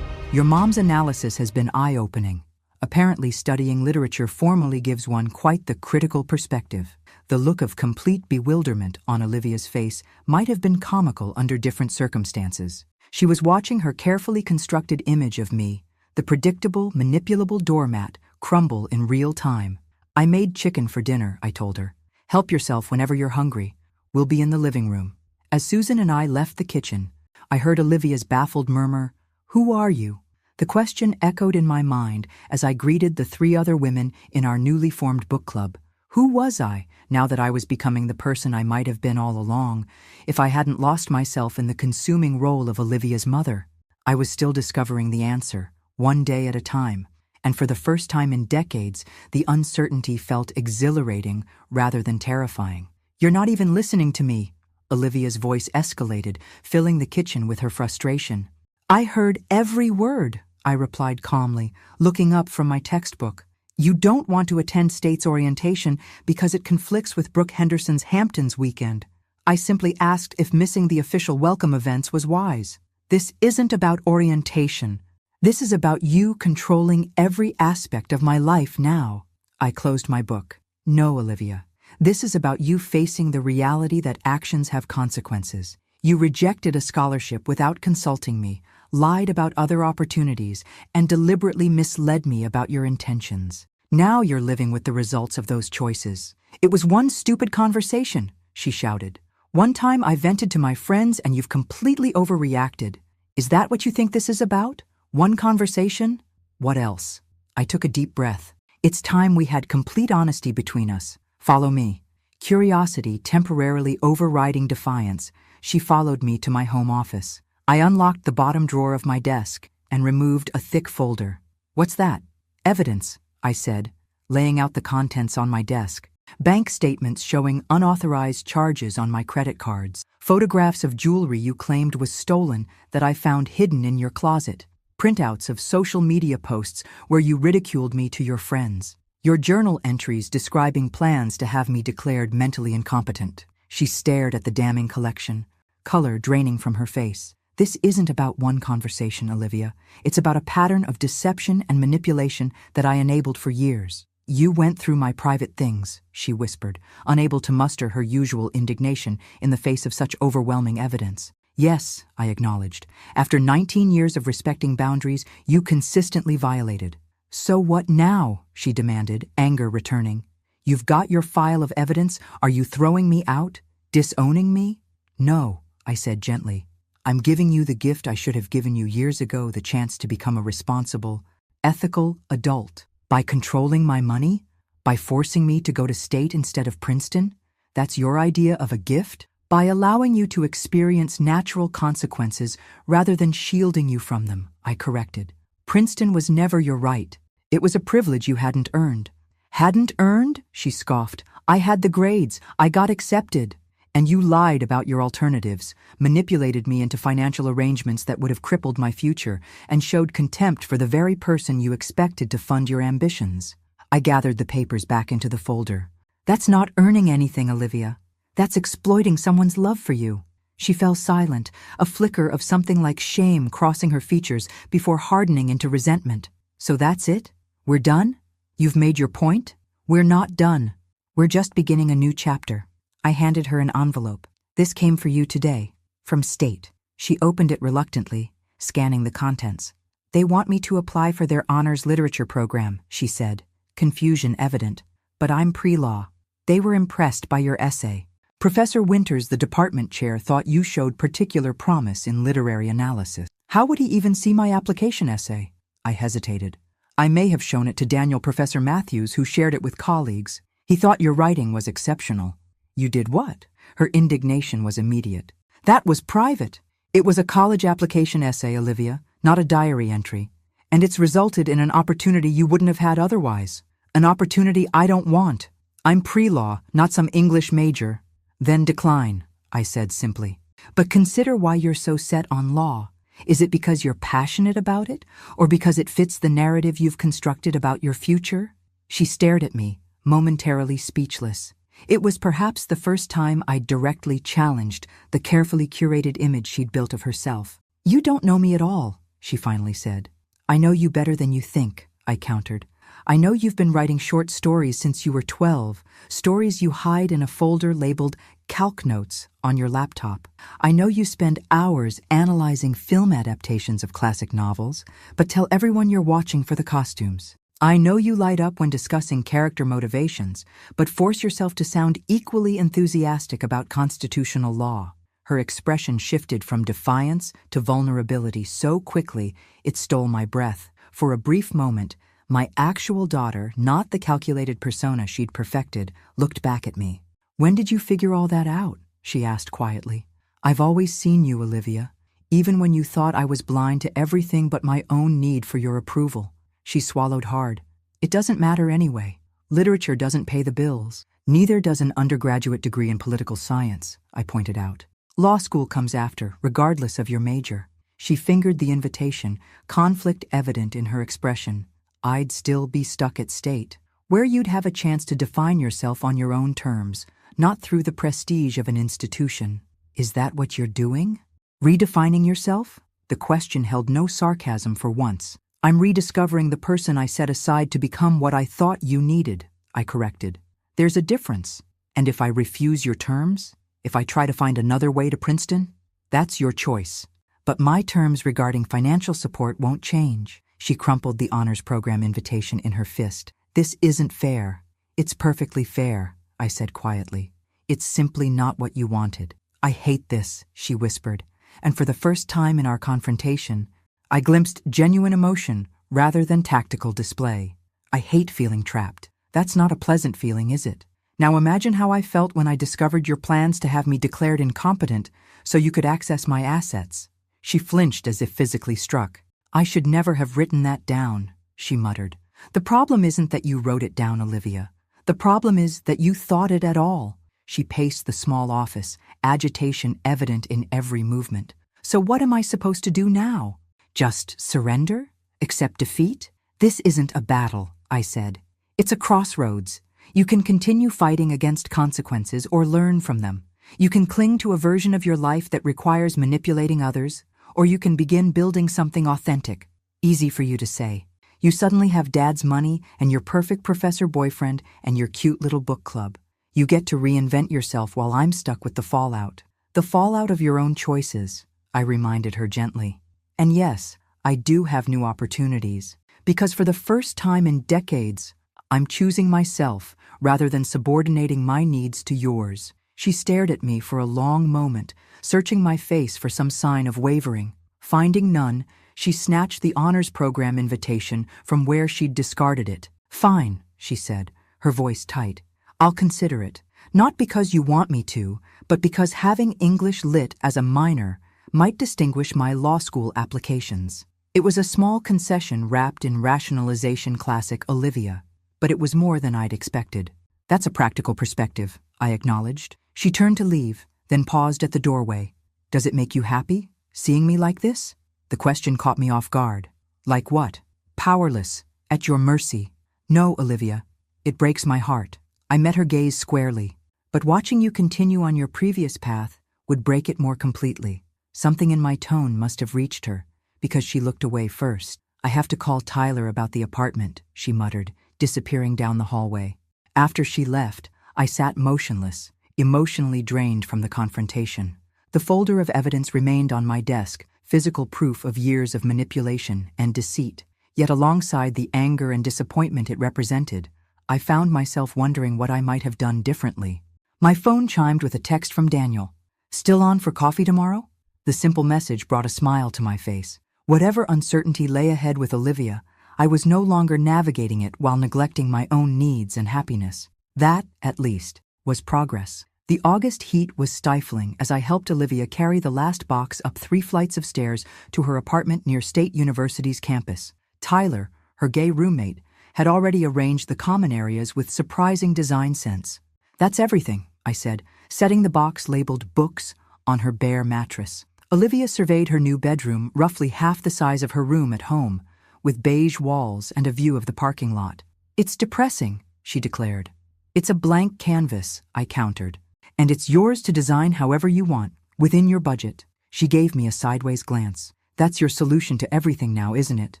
Your mom's analysis has been eye-opening. Apparently, studying literature formally gives one quite the critical perspective. The look of complete bewilderment on Olivia's face might have been comical under different circumstances. She was watching her carefully constructed image of me, the predictable, manipulable doormat, crumble in real time. I made chicken for dinner, I told her. Help yourself whenever you're hungry. We'll be in the living room. As Susan and I left the kitchen, I heard Olivia's baffled murmur, "Who are you?" The question echoed in my mind as I greeted the 3 other women in our newly formed book club. Who was I, now that I was becoming the person I might have been all along, if I hadn't lost myself in the consuming role of Olivia's mother? I was still discovering the answer, one day at a time, and for the first time in decades, the uncertainty felt exhilarating rather than terrifying. You're not even listening to me, Olivia's voice escalated, filling the kitchen with her frustration. I heard every word, I replied calmly, looking up from my textbook. You don't want to attend State's orientation because it conflicts with Brooke Henderson's Hamptons weekend. I simply asked if missing the official welcome events was wise. This isn't about orientation. This is about you controlling every aspect of my life now. I closed my book. No, Olivia. This is about you facing the reality that actions have consequences. You rejected a scholarship without consulting me, lied about other opportunities, and deliberately misled me about your intentions. Now you're living with the results of those choices. It was one stupid conversation, she shouted. One time I vented to my friends and you've completely overreacted. Is that what you think this is about? One conversation? What else? I took a deep breath. It's time we had complete honesty between us. Follow me. Curiosity temporarily overriding defiance, she followed me to my home office. I unlocked the bottom drawer of my desk and removed a thick folder. "What's that?" "Evidence," I said, laying out the contents on my desk. Bank statements showing unauthorized charges on my credit cards. Photographs of jewelry you claimed was stolen that I found hidden in your closet. Printouts of social media posts where you ridiculed me to your friends. Your journal entries describing plans to have me declared mentally incompetent. She stared at the damning collection, color draining from her face. "This isn't about one conversation, Olivia. It's about a pattern of deception and manipulation that I enabled for years." "You went through my private things," she whispered, unable to muster her usual indignation in the face of such overwhelming evidence. "Yes," I acknowledged. "After 19 years of respecting boundaries, you consistently violated." "So what now?" she demanded, anger returning. "You've got your file of evidence. Are you throwing me out? Disowning me?" "No," I said gently. "I'm giving you the gift I should have given you years ago, the chance to become a responsible, ethical adult. By controlling my money? By forcing me to go to state instead of Princeton? That's your idea of a gift? By allowing you to experience natural consequences rather than shielding you from them," I corrected. "Princeton was never your right. It was a privilege you hadn't earned." "Hadn't earned?" she scoffed. "I had the grades. I got accepted. And you lied about your alternatives, manipulated me into financial arrangements that would have crippled my future, and showed contempt for the very person you expected to fund your ambitions." I gathered the papers back into the folder. "That's not earning anything, Olivia. That's exploiting someone's love for you." She fell silent, a flicker of something like shame crossing her features before hardening into resentment. "So that's it? We're done? You've made your point?" "We're not done. We're just beginning a new chapter." I handed her an envelope. "This came for you today, from State." She opened it reluctantly, scanning the contents. "They want me to apply for their honors literature program," she said, confusion evident. "But I'm pre-law. They were impressed by your essay. Professor Winters, the department chair, thought you showed particular promise in literary analysis." "How would he even see my application essay?" I hesitated. "I may have shown it to Daniel Professor Matthews, who shared it with colleagues. He thought your writing was exceptional." "You did what?" Her indignation was immediate. "That was private. It was a college application essay, Olivia, not a diary entry. And it's resulted in an opportunity you wouldn't have had otherwise. An opportunity I don't want. I'm pre-law, not some English major." "Then decline," I said simply. "But consider why you're so set on law. Is it because you're passionate about it, or because it fits the narrative you've constructed about your future?" She stared at me, momentarily speechless. It was perhaps the first time I'd directly challenged the carefully curated image she'd built of herself. "You don't know me at all," she finally said. "I know you better than you think," I countered. "I know you've been writing short stories since you were 12, stories you hide in a folder labeled Calc Notes on your laptop. I know you spend hours analyzing film adaptations of classic novels, but tell everyone you're watching for the costumes. I know you light up when discussing character motivations, but force yourself to sound equally enthusiastic about constitutional law." Her expression shifted from defiance to vulnerability so quickly it stole my breath. For a brief moment, my actual daughter, not the calculated persona she'd perfected, looked back at me. "When did you figure all that out?" she asked quietly. "I've always seen you, Olivia, even when you thought I was blind to everything but my own need for your approval." She swallowed hard. "It doesn't matter anyway. Literature doesn't pay the bills. Neither does an undergraduate degree in political science," I pointed out. "Law school comes after, regardless of your major." She fingered the invitation, conflict evident in her expression. "I'd still be stuck at State, where you'd have a chance to define yourself on your own terms, not through the prestige of an institution." "Is that what you're doing? Redefining yourself?" The question held no sarcasm for once. "I'm rediscovering the person I set aside to become what I thought you needed," I corrected. "There's a difference. And if I refuse your terms, if I try to find another way to Princeton, that's your choice. But my terms regarding financial support won't change." She crumpled the honors program invitation in her fist. "This isn't fair." "It's perfectly fair," I said quietly. "It's simply not what you wanted." "I hate this," she whispered, and for the first time in our confrontation, I glimpsed genuine emotion rather than tactical display. "I hate feeling trapped. That's not a pleasant feeling, is it? Now imagine how I felt when I discovered your plans to have me declared incompetent so you could access my assets." She flinched as if physically struck. "I should never have written that down," she muttered. "The problem isn't that you wrote it down, Olivia. The problem is that you thought it at all." She paced the small office, agitation evident in every movement. "So what am I supposed to do now? Just surrender? Accept defeat?" "This isn't a battle," I said. "It's a crossroads. You can continue fighting against consequences or learn from them. You can cling to a version of your life that requires manipulating others, or you can begin building something authentic." Easy for you to say. You suddenly have Dad's money and your perfect professor boyfriend and your cute little book club. You get to reinvent yourself while I'm stuck with the fallout. The fallout of your own choices, I reminded her gently. And yes, I do have new opportunities, because for the first time in decades, I'm choosing myself rather than subordinating my needs to yours. She stared at me for a long moment, searching my face for some sign of wavering. Finding none, she snatched the honors program invitation from where she'd discarded it. "Fine," she said, her voice tight. "I'll consider it. Not because you want me to, but because having English Lit as a minor might distinguish my law school applications." It was a small concession wrapped in rationalization classic Olivia, but it was more than I'd expected. "That's a practical perspective," I acknowledged. She turned to leave, then paused at the doorway. "Does it make you happy, seeing me like this?" The question caught me off guard. "Like what?" "Powerless, at your mercy." "No, Olivia. It breaks my heart." I met her gaze squarely. "But watching you continue on your previous path would break it more completely." Something in my tone must have reached her, because she looked away first. "I have to call Tyler about the apartment," she muttered, disappearing down the hallway. After she left, I sat motionless, emotionally drained from the confrontation. The folder of evidence remained on my desk, physical proof of years of manipulation and deceit. Yet alongside the anger and disappointment it represented, I found myself wondering what I might have done differently. My phone chimed with a text from Daniel. "Still on for coffee tomorrow?" The simple message brought a smile to my face. Whatever uncertainty lay ahead with Olivia, I was no longer navigating it while neglecting my own needs and happiness. That, at least, was progress. The August heat was stifling as I helped Olivia carry the last box up 3 flights of stairs to her apartment near State University's campus. Tyler, her gay roommate, had already arranged the common areas with surprising design sense. "That's everything," I said, setting the box labeled books on her bare mattress. Olivia surveyed her new bedroom, roughly half the size of her room at home, with beige walls and a view of the parking lot. "It's depressing," she declared. "It's a blank canvas," I countered. "And it's yours to design however you want, within your budget." She gave me a sideways glance. "That's your solution to everything now, isn't it?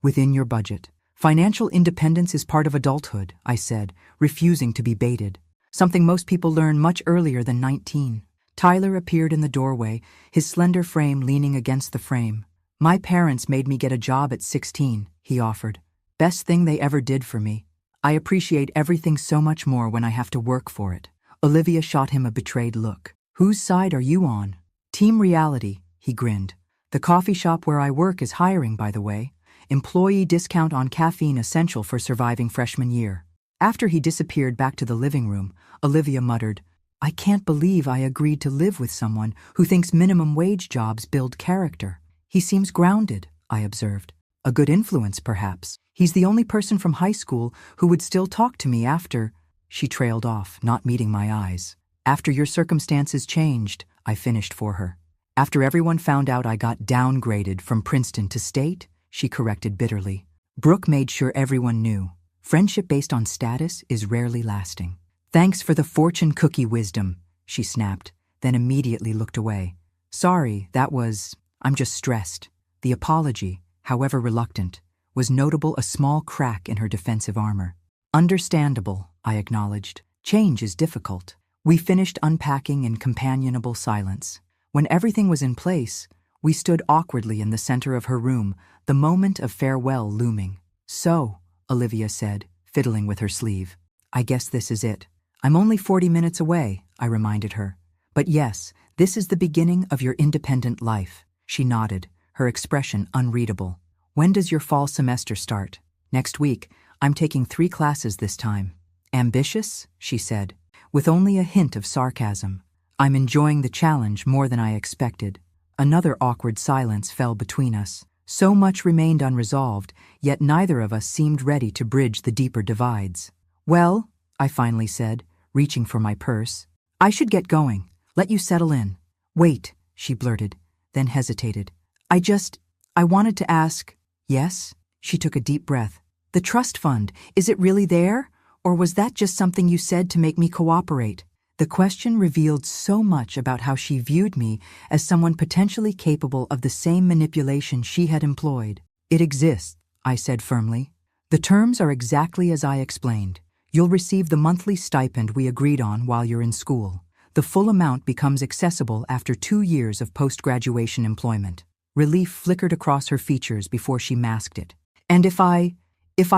Within your budget." "Financial independence is part of adulthood," I said, refusing to be baited. "Something most people learn much earlier than 19. Tyler appeared in the doorway, his slender frame leaning against the frame. "My parents made me get a job at 16, he offered. "Best thing they ever did for me. I appreciate everything so much more when I have to work for it." Olivia shot him a betrayed look. "Whose side are you on?" "Team Reality," he grinned. "The coffee shop where I work is hiring, by the way. Employee discount on caffeine essential for surviving freshman year." After he disappeared back to the living room, Olivia muttered, "I can't believe I agreed to live with someone who thinks minimum wage jobs build character." "He seems grounded," I observed. "A good influence, perhaps. He's the only person from high school who would still talk to me after—" She trailed off, not meeting my eyes. "After your circumstances changed," I finished for her. "After everyone found out I got downgraded from Princeton to State," she corrected bitterly. "Brooke made sure everyone knew. Friendship based on status is rarely lasting." "Thanks for the fortune cookie wisdom," she snapped, then immediately looked away. "Sorry, I'm just stressed." The apology, however reluctant, was notable a small crack in her defensive armor. "Understandable," I acknowledged. "Change is difficult." We finished unpacking in companionable silence. When everything was in place, we stood awkwardly in the center of her room, the moment of farewell looming. "So," Olivia said, fiddling with her sleeve, "I guess this is it." "I'm only 40 minutes away," I reminded her. "But yes, this is the beginning of your independent life." She nodded, her expression unreadable. "When does your fall semester start?" "Next week. I'm taking 3 classes this time." "Ambitious?" she said. with only a hint of sarcasm. I'm enjoying the challenge more than I expected. Another awkward silence fell between us. So much remained unresolved, yet neither of us seemed ready to bridge the deeper divides. Well, I finally said, reaching for my purse. I should get going. Let you settle in. Wait, she blurted, then hesitated. I wanted to ask. Yes? She took a deep breath. The trust fund, is it really there? Or was that just something you said to make me cooperate? The question revealed so much about how she viewed me as someone potentially capable of the same manipulation she had employed. It exists, I said firmly. The terms are exactly as I explained. You'll receive the monthly stipend we agreed on while you're in school. The full amount becomes accessible after 2 years of post-graduation employment. Relief flickered across her features before she masked it. And if I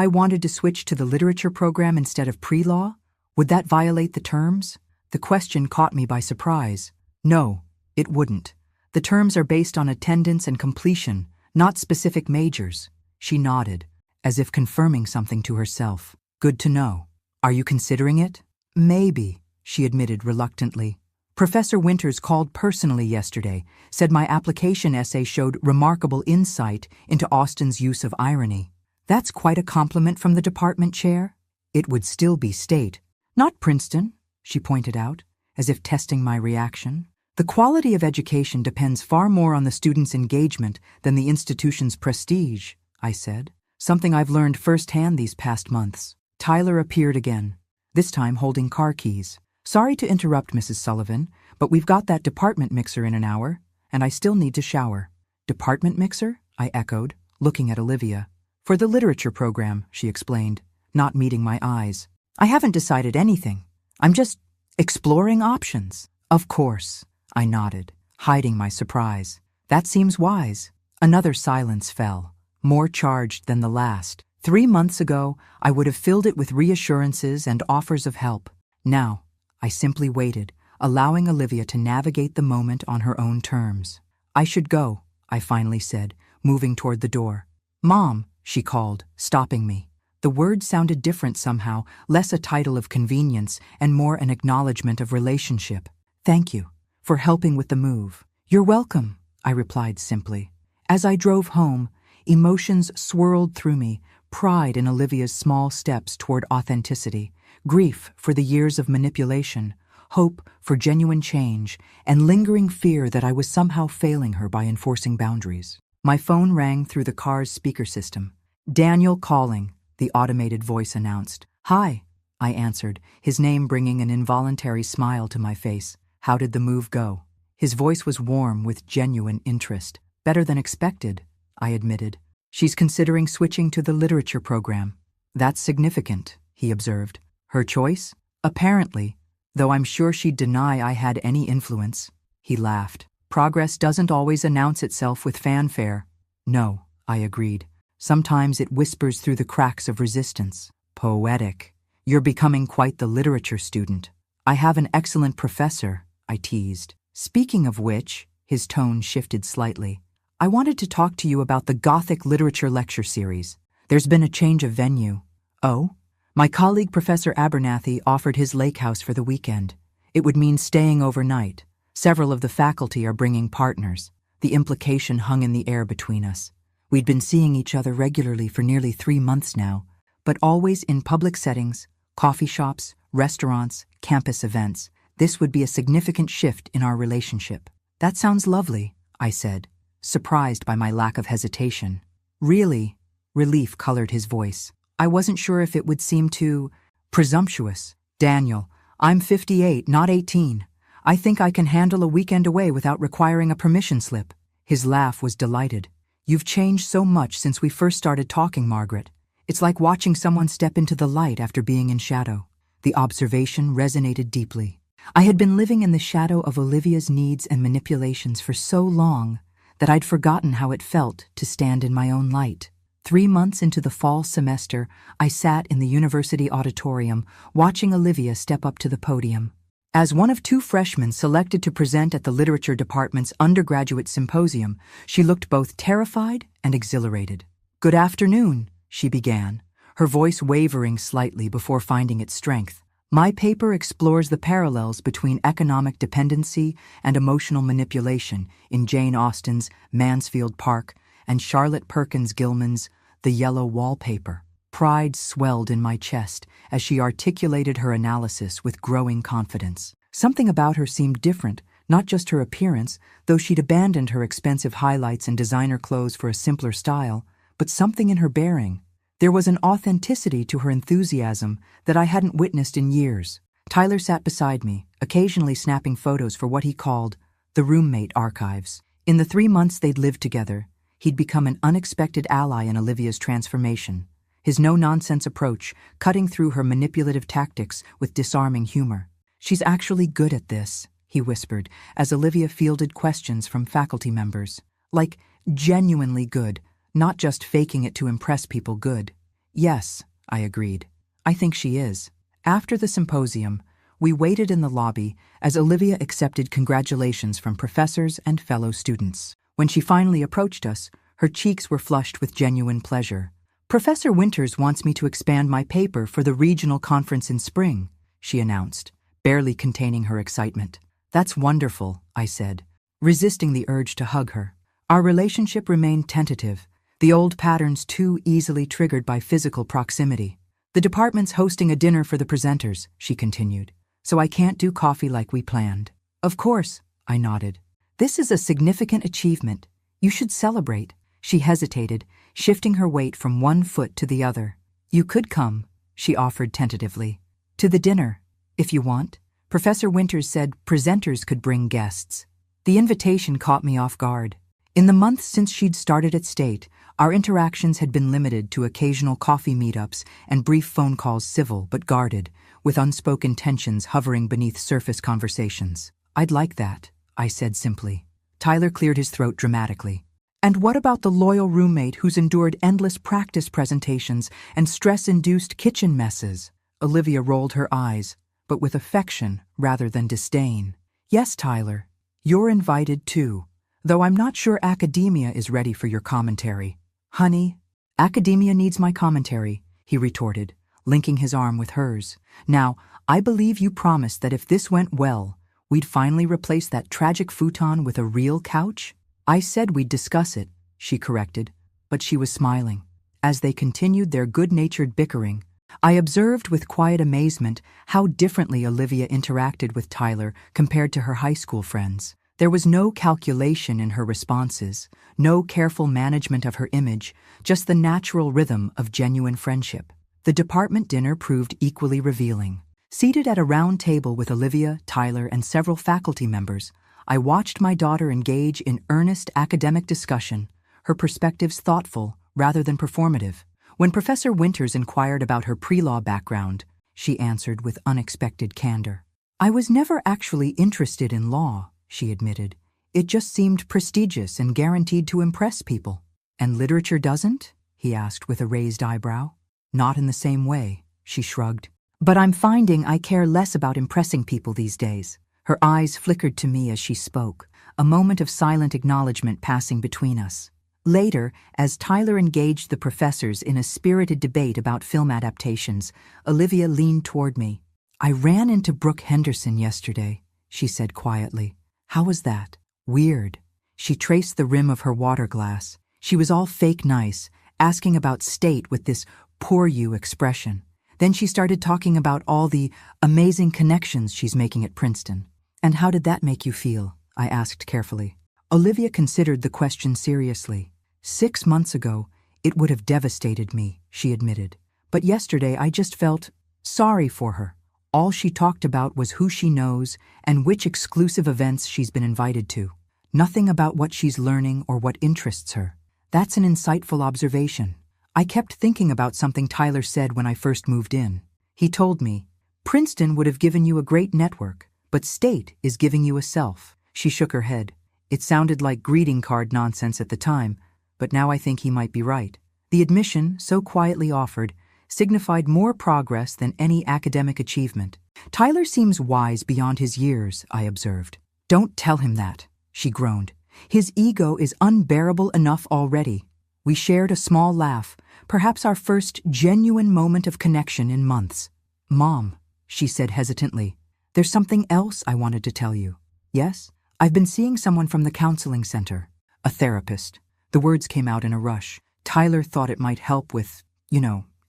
wanted to switch to the literature program instead of pre-law, would that violate the terms? The question caught me by surprise. No, it wouldn't. The terms are based on attendance and completion, not specific majors. She nodded, as if confirming something to herself. Good to know. Are you considering it? Maybe, she admitted reluctantly. Professor Winters called personally yesterday, said my application essay showed remarkable insight into Austen's use of irony. That's quite a compliment from the department chair. It would still be state, not Princeton, she pointed out, as if testing my reaction. The quality of education depends far more on the student's engagement than the institution's prestige, I said, something I've learned firsthand these past months. Tyler appeared again, this time holding car keys. Sorry to interrupt, Mrs. Sullivan, but we've got that department mixer in an hour, and I still need to shower. Department mixer? I echoed, looking at Olivia. For the literature program, she explained, not meeting my eyes. I haven't decided anything. I'm just exploring options. Of course, I nodded, hiding my surprise. That seems wise. Another silence fell, more charged than the last. 3 months ago, I would have filled it with reassurances and offers of help. Now, I simply waited, allowing Olivia to navigate the moment on her own terms. I should go, I finally said, moving toward the door. Mom, she called, stopping me. The word sounded different somehow, less a title of convenience and more an acknowledgement of relationship. Thank you for helping with the move. You're welcome, I replied simply. As I drove home, emotions swirled through me, pride in Olivia's small steps toward authenticity, grief for the years of manipulation, hope for genuine change, and lingering fear that I was somehow failing her by enforcing boundaries. My phone rang through the car's speaker system. Daniel calling, the automated voice announced. Hi, I answered, his name bringing an involuntary smile to my face. How did the move go? His voice was warm with genuine interest. Better than expected, I admitted. She's considering switching to the literature program. That's significant, he observed. Her choice? Apparently, though I'm sure she'd deny I had any influence. He laughed. Progress doesn't always announce itself with fanfare. No, I agreed. Sometimes it whispers through the cracks of resistance. Poetic. You're becoming quite the literature student. I have an excellent professor, I teased. Speaking of which, his tone shifted slightly. I wanted to talk to you about the Gothic Literature Lecture Series. There's been a change of venue. Oh? My colleague Professor Abernathy offered his lake house for the weekend. It would mean staying overnight. Several of the faculty are bringing partners. The implication hung in the air between us. We'd been seeing each other regularly for nearly 3 months now, but always in public settings, coffee shops, restaurants, campus events. This would be a significant shift in our relationship. That sounds lovely, I said, surprised by my lack of hesitation. Really? Relief colored his voice. I wasn't sure if it would seem too presumptuous. Daniel, I'm 58, not 18. I think I can handle a weekend away without requiring a permission slip. His laugh was delighted. You've changed so much since we first started talking, Margaret. It's like watching someone step into the light after being in shadow. The observation resonated deeply. I had been living in the shadow of Olivia's needs and manipulations for so long that I'd forgotten how it felt to stand in my own light. 3 months into the fall semester, I sat in the university auditorium watching Olivia step up to the podium. As one of 2 freshmen selected to present at the literature department's undergraduate symposium, she looked both terrified and exhilarated. Good afternoon, she began, her voice wavering slightly before finding its strength. My paper explores the parallels between economic dependency and emotional manipulation in Jane Austen's Mansfield Park and Charlotte Perkins Gilman's The Yellow Wallpaper. Pride swelled in my chest as she articulated her analysis with growing confidence. Something about her seemed different, not just her appearance, though she'd abandoned her expensive highlights and designer clothes for a simpler style, but something in her bearing. There was an authenticity to her enthusiasm that I hadn't witnessed in years. Tyler sat beside me, occasionally snapping photos for what he called the roommate archives. In the 3 months they'd lived together, he'd become an unexpected ally in Olivia's transformation. His no-nonsense approach, cutting through her manipulative tactics with disarming humor. "She's actually good at this," he whispered, as Olivia fielded questions from faculty members. Like, genuinely good, not just faking it to impress people good. "Yes," I agreed. "I think she is." After the symposium, we waited in the lobby as Olivia accepted congratulations from professors and fellow students. When she finally approached us, her cheeks were flushed with genuine pleasure. "Professor Winters wants me to expand my paper for the regional conference in spring," she announced, barely containing her excitement. "That's wonderful," I said, resisting the urge to hug her. Our relationship remained tentative, the old patterns too easily triggered by physical proximity. "The department's hosting a dinner for the presenters," she continued, "so I can't do coffee like we planned." "Of course," I nodded. "This is a significant achievement. You should celebrate." She hesitated, shifting her weight from one foot to the other. "You could come," she offered tentatively. "To the dinner, if you want." Professor Winters said presenters could bring guests. The invitation caught me off guard. In the months since she'd started at State, our interactions had been limited to occasional coffee meetups and brief phone calls, civil but guarded, with unspoken tensions hovering beneath surface conversations. "I'd like that," I said simply. Tyler cleared his throat dramatically. "And what about the loyal roommate who's endured endless practice presentations and stress-induced kitchen messes?" Olivia rolled her eyes, but with affection rather than disdain. "Yes, Tyler, you're invited too, though I'm not sure academia is ready for your commentary." "Honey, academia needs my commentary," he retorted, linking his arm with hers. "Now, I believe you promised that if this went well, we'd finally replace that tragic futon with a real couch?" "I said we'd discuss it," she corrected, but she was smiling. As they continued their good-natured bickering, I observed with quiet amazement how differently Olivia interacted with Tyler compared to her high school friends. There was no calculation in her responses, no careful management of her image, just the natural rhythm of genuine friendship. The department dinner proved equally revealing. Seated at a round table with Olivia, Tyler, and several faculty members, I watched my daughter engage in earnest academic discussion, her perspectives thoughtful rather than performative. When Professor Winters inquired about her pre-law background, she answered with unexpected candor. "I was never actually interested in law," she admitted. "It just seemed prestigious and guaranteed to impress people." "And literature doesn't?" he asked with a raised eyebrow. "Not in the same way," she shrugged. "But I'm finding I care less about impressing people these days." Her eyes flickered to me as she spoke, a moment of silent acknowledgement passing between us. Later, as Tyler engaged the professors in a spirited debate about film adaptations, Olivia leaned toward me. "I ran into Brooke Henderson yesterday," she said quietly. "How was that?" "Weird." She traced the rim of her water glass. She was all fake nice, asking about State with this poor you expression. Then she started talking about all the amazing connections she's making at Princeton. "And how did that make you feel?" I asked carefully. Olivia considered the question seriously. 6 months ago, it would have devastated me, she admitted. But yesterday I just felt sorry for her. All she talked about was who she knows and which exclusive events she's been invited to. Nothing about what she's learning or what interests her. That's an insightful observation. I kept thinking about something Tyler said when I first moved in. He told me, "Princeton would have given you a great network, but State is giving you a self." She shook her head. It sounded like greeting card nonsense at the time, but now I think he might be right. The admission, so quietly offered, signified more progress than any academic achievement. "Tyler seems wise beyond his years," I observed. "Don't tell him that," she groaned. "His ego is unbearable enough already." We shared a small laugh, perhaps our first genuine moment of connection in months. "Mom," she said hesitantly. There's something else I wanted to tell you. Yes? I've been seeing someone from the counseling center. A therapist. The words came out in a rush. Tyler thought it might help with,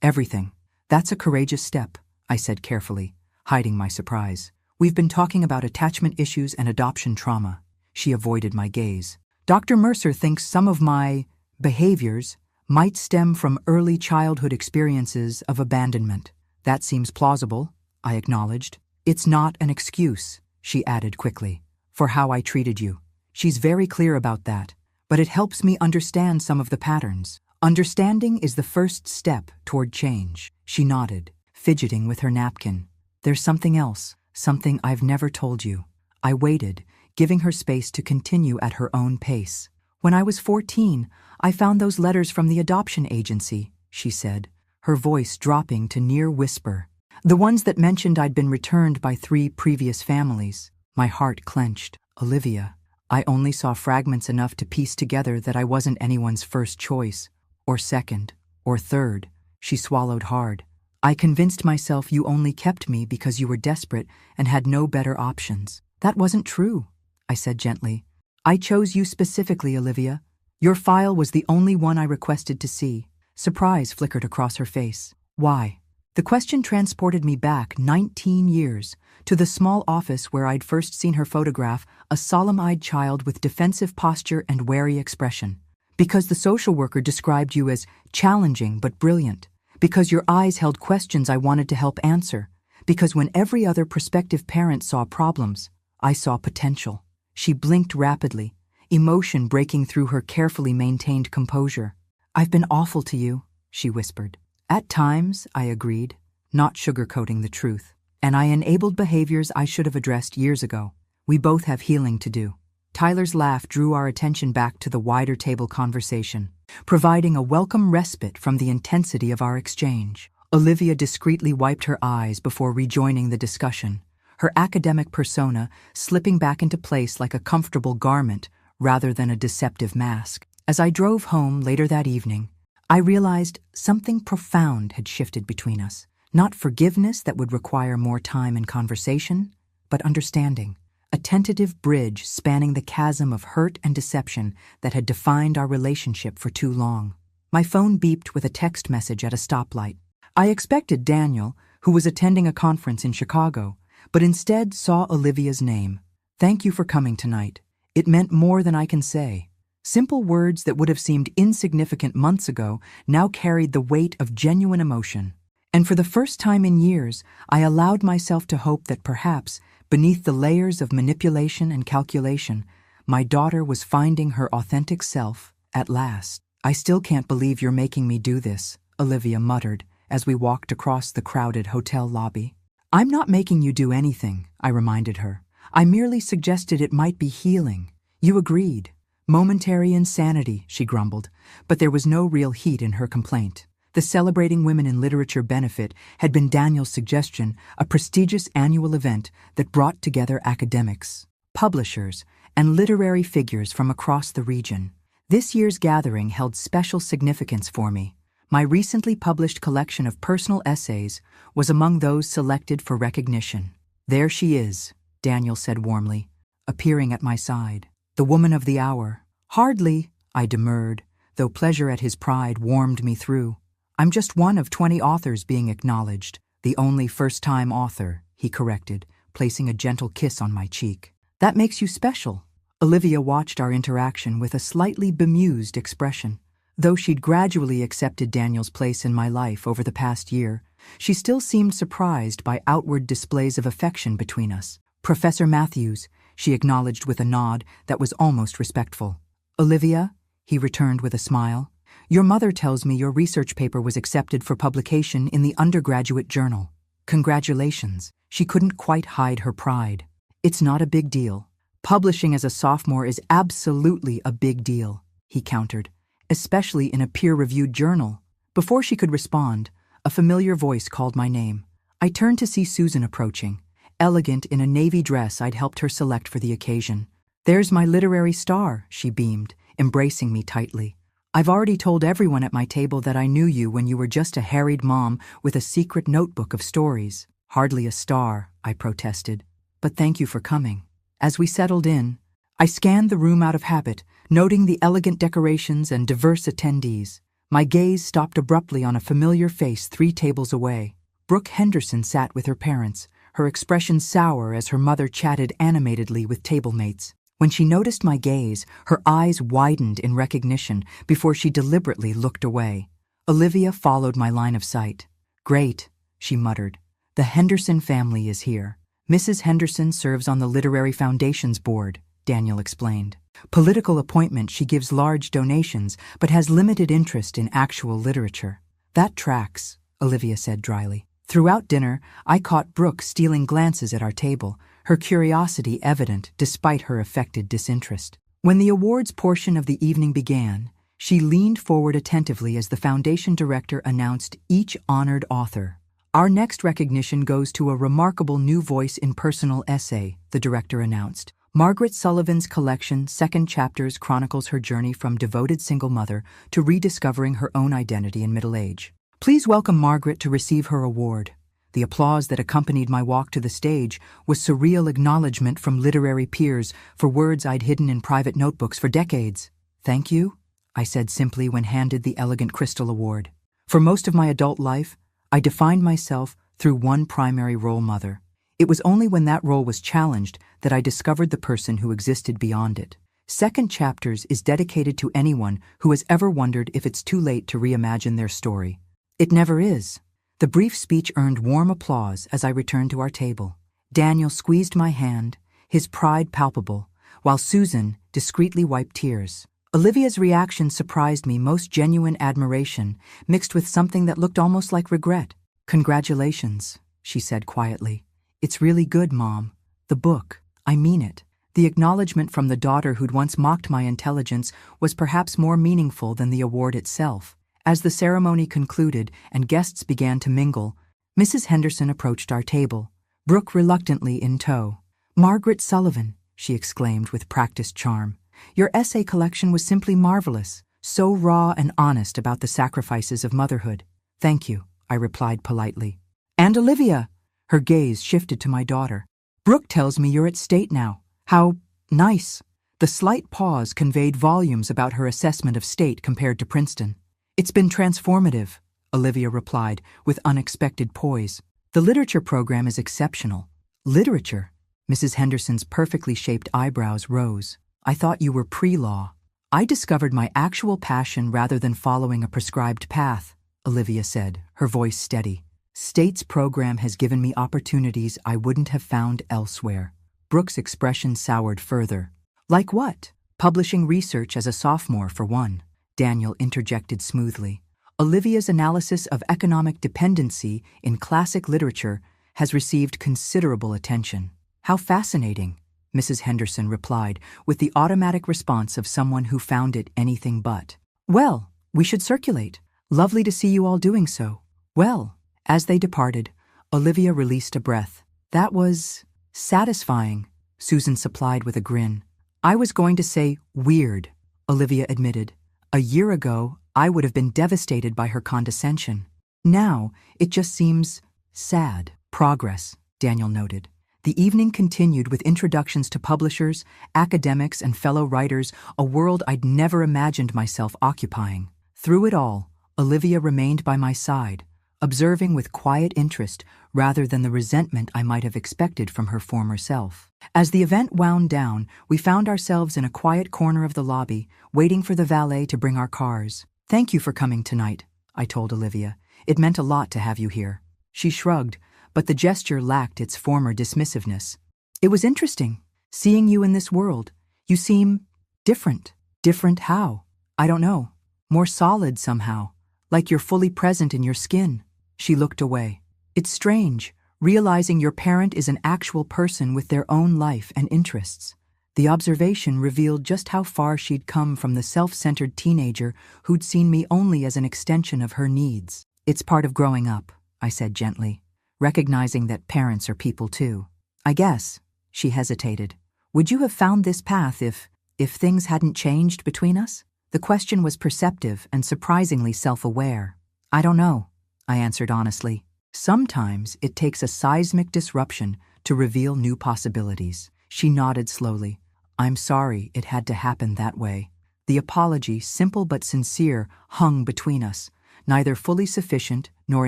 everything. That's a courageous step, I said carefully, hiding my surprise. We've been talking about attachment issues and adoption trauma. She avoided my gaze. Dr. Mercer thinks some of my behaviors might stem from early childhood experiences of abandonment. That seems plausible, I acknowledged. It's not an excuse, she added quickly, for how I treated you. She's very clear about that, but it helps me understand some of the patterns. Understanding is the first step toward change. She nodded, fidgeting with her napkin. There's something else, something I've never told you. I waited, giving her space to continue at her own pace. When I was 14, I found those letters from the adoption agency, she said, her voice dropping to near whisper. The ones that mentioned I'd been returned by 3 previous families. My heart clenched. Olivia. I only saw fragments enough to piece together that I wasn't anyone's first choice, or second, or third. She swallowed hard. I convinced myself you only kept me because you were desperate and had no better options. That wasn't true, I said gently. I chose you specifically, Olivia. Your file was the only one I requested to see. Surprise flickered across her face. Why? The question transported me back 19 years, to the small office where I'd first seen her photograph, a solemn-eyed child with defensive posture and wary expression. Because the social worker described you as challenging but brilliant. Because your eyes held questions I wanted to help answer. Because when every other prospective parent saw problems, I saw potential. She blinked rapidly, emotion breaking through her carefully maintained composure. I've been awful to you, she whispered. At times, I agreed, not sugarcoating the truth. And I enabled behaviors I should have addressed years ago. We both have healing to do. Tyler's laugh drew our attention back to the wider table conversation, providing a welcome respite from the intensity of our exchange. Olivia discreetly wiped her eyes before rejoining the discussion, her academic persona slipping back into place like a comfortable garment rather than a deceptive mask. As I drove home later that evening, I realized something profound had shifted between us. Not forgiveness that would require more time and conversation, but understanding. A tentative bridge spanning the chasm of hurt and deception that had defined our relationship for too long. My phone beeped with a text message at a stoplight. I expected Daniel, who was attending a conference in Chicago, but instead saw Olivia's name. Thank you for coming tonight. It meant more than I can say. Simple words that would have seemed insignificant months ago now carried the weight of genuine emotion. And for the first time in years, I allowed myself to hope that perhaps, beneath the layers of manipulation and calculation, my daughter was finding her authentic self at last. I still can't believe you're making me do this, Olivia muttered as we walked across the crowded hotel lobby. I'm not making you do anything, I reminded her. I merely suggested it might be healing. You agreed. Momentary insanity, she grumbled, but there was no real heat in her complaint. The Celebrating Women in Literature benefit had been Daniel's suggestion, a prestigious annual event that brought together academics, publishers, and literary figures from across the region. This year's gathering held special significance for me. My recently published collection of personal essays was among those selected for recognition. There she is, Daniel said warmly, appearing at my side. The woman of the hour. Hardly, I demurred, though pleasure at his pride warmed me through. I'm just one of 20 authors being acknowledged, the only first-time author, he corrected, placing a gentle kiss on my cheek. That makes you special. Olivia watched our interaction with a slightly bemused expression. Though she'd gradually accepted Daniel's place in my life over the past year, she still seemed surprised by outward displays of affection between us. Professor Matthews, she acknowledged with a nod that was almost respectful. Olivia, he returned with a smile. Your mother tells me your research paper was accepted for publication in the undergraduate journal. Congratulations. She couldn't quite hide her pride. It's not a big deal. Publishing as a sophomore is absolutely a big deal, he countered, especially in a peer-reviewed journal. Before she could respond, a familiar voice called my name. I turned to see Susan approaching, elegant in a navy dress I'd helped her select for the occasion. There's my literary star, she beamed, embracing me tightly. I've already told everyone at my table that I knew you when you were just a harried mom with a secret notebook of stories. Hardly a star, I protested. But thank you for coming. As we settled in, I scanned the room out of habit, noting the elegant decorations and diverse attendees. My gaze stopped abruptly on a familiar face 3 tables away. Brooke Henderson sat with her parents, her expression sour as her mother chatted animatedly with table mates. When she noticed my gaze, her eyes widened in recognition before she deliberately looked away. Olivia followed my line of sight. "Great," she muttered. "The Henderson family is here." "Mrs. Henderson serves on the Literary Foundation's board," Daniel explained. "Political appointment, she gives large donations, but has limited interest in actual literature." "That tracks," Olivia said dryly. Throughout dinner, I caught Brooke stealing glances at our table, her curiosity evident despite her affected disinterest. When the awards portion of the evening began, she leaned forward attentively as the foundation director announced each honored author. "Our next recognition goes to a remarkable new voice in personal essay," the director announced. "Margaret Sullivan's collection, Second Chapters, chronicles her journey from devoted single mother to rediscovering her own identity in middle age. Please welcome Margaret to receive her award." The applause that accompanied my walk to the stage was surreal acknowledgement from literary peers for words I'd hidden in private notebooks for decades. "Thank you," I said simply when handed the elegant crystal award. For most of my adult life, I defined myself through one primary role model. It was only when that role was challenged that I discovered the person who existed beyond it. Second Chapters is dedicated to anyone who has ever wondered if it's too late to reimagine their story. It never is. The brief speech earned warm applause as I returned to our table. Daniel squeezed my hand, his pride palpable, while Susan discreetly wiped tears. Olivia's reaction surprised me, most genuine admiration, mixed with something that looked almost like regret. "Congratulations," she said quietly. "It's really good, Mom. The book. I mean it." The acknowledgement from the daughter who'd once mocked my intelligence was perhaps more meaningful than the award itself. As the ceremony concluded and guests began to mingle, Mrs. Henderson approached our table, Brooke reluctantly in tow. "Margaret Sullivan," she exclaimed with practiced charm, "your essay collection was simply marvelous, so raw and honest about the sacrifices of motherhood." "Thank you," I replied politely. "And Olivia," her gaze shifted to my daughter. "Brooke tells me you're at State now. How nice." The slight pause conveyed volumes about her assessment of State compared to Princeton. "It's been transformative," Olivia replied with unexpected poise. "The literature program is exceptional." "Literature?" Mrs. Henderson's perfectly shaped eyebrows rose. "I thought you were pre-law." "I discovered my actual passion rather than following a prescribed path," Olivia said, her voice steady. "State's program has given me opportunities I wouldn't have found elsewhere." Brooke's expression soured further. "Like what?" "Publishing research as a sophomore, for one," Daniel interjected smoothly. "Olivia's analysis of economic dependency in classic literature has received considerable attention." "How fascinating," Mrs. Henderson replied with the automatic response of someone who found it anything but. "Well, we should circulate. Lovely to see you all doing so." "Well," as they departed, Olivia released a breath. "That was satisfying," Susan supplied with a grin. "I was going to say weird," Olivia admitted. "A year ago, I would have been devastated by her condescension. Now, it just seems sad." "Progress," Daniel noted. The evening continued with introductions to publishers, academics, and fellow writers, a world I'd never imagined myself occupying. Through it all, Olivia remained by my side, observing with quiet interest rather than the resentment I might have expected from her former self. As the event wound down, we found ourselves in a quiet corner of the lobby, waiting for the valet to bring our cars. "Thank you for coming tonight," I told Olivia. "It meant a lot to have you here." She shrugged, but the gesture lacked its former dismissiveness. "It was interesting, seeing you in this world. You seem different." "Different how?" "I don't know. More solid somehow, like you're fully present in your skin." She looked away. "It's strange, realizing your parent is an actual person with their own life and interests." The observation revealed just how far she'd come from the self-centered teenager who'd seen me only as an extension of her needs. "It's part of growing up," I said gently, recognizing that parents are people too. "I guess," she hesitated. "Would you have found this path if things hadn't changed between us?" The question was perceptive and surprisingly self-aware. "I don't know," I answered honestly. Sometimes it takes a seismic disruption to reveal new possibilities. She nodded slowly. I'm sorry it had to happen that way. The apology, simple but sincere, hung between us, neither fully sufficient nor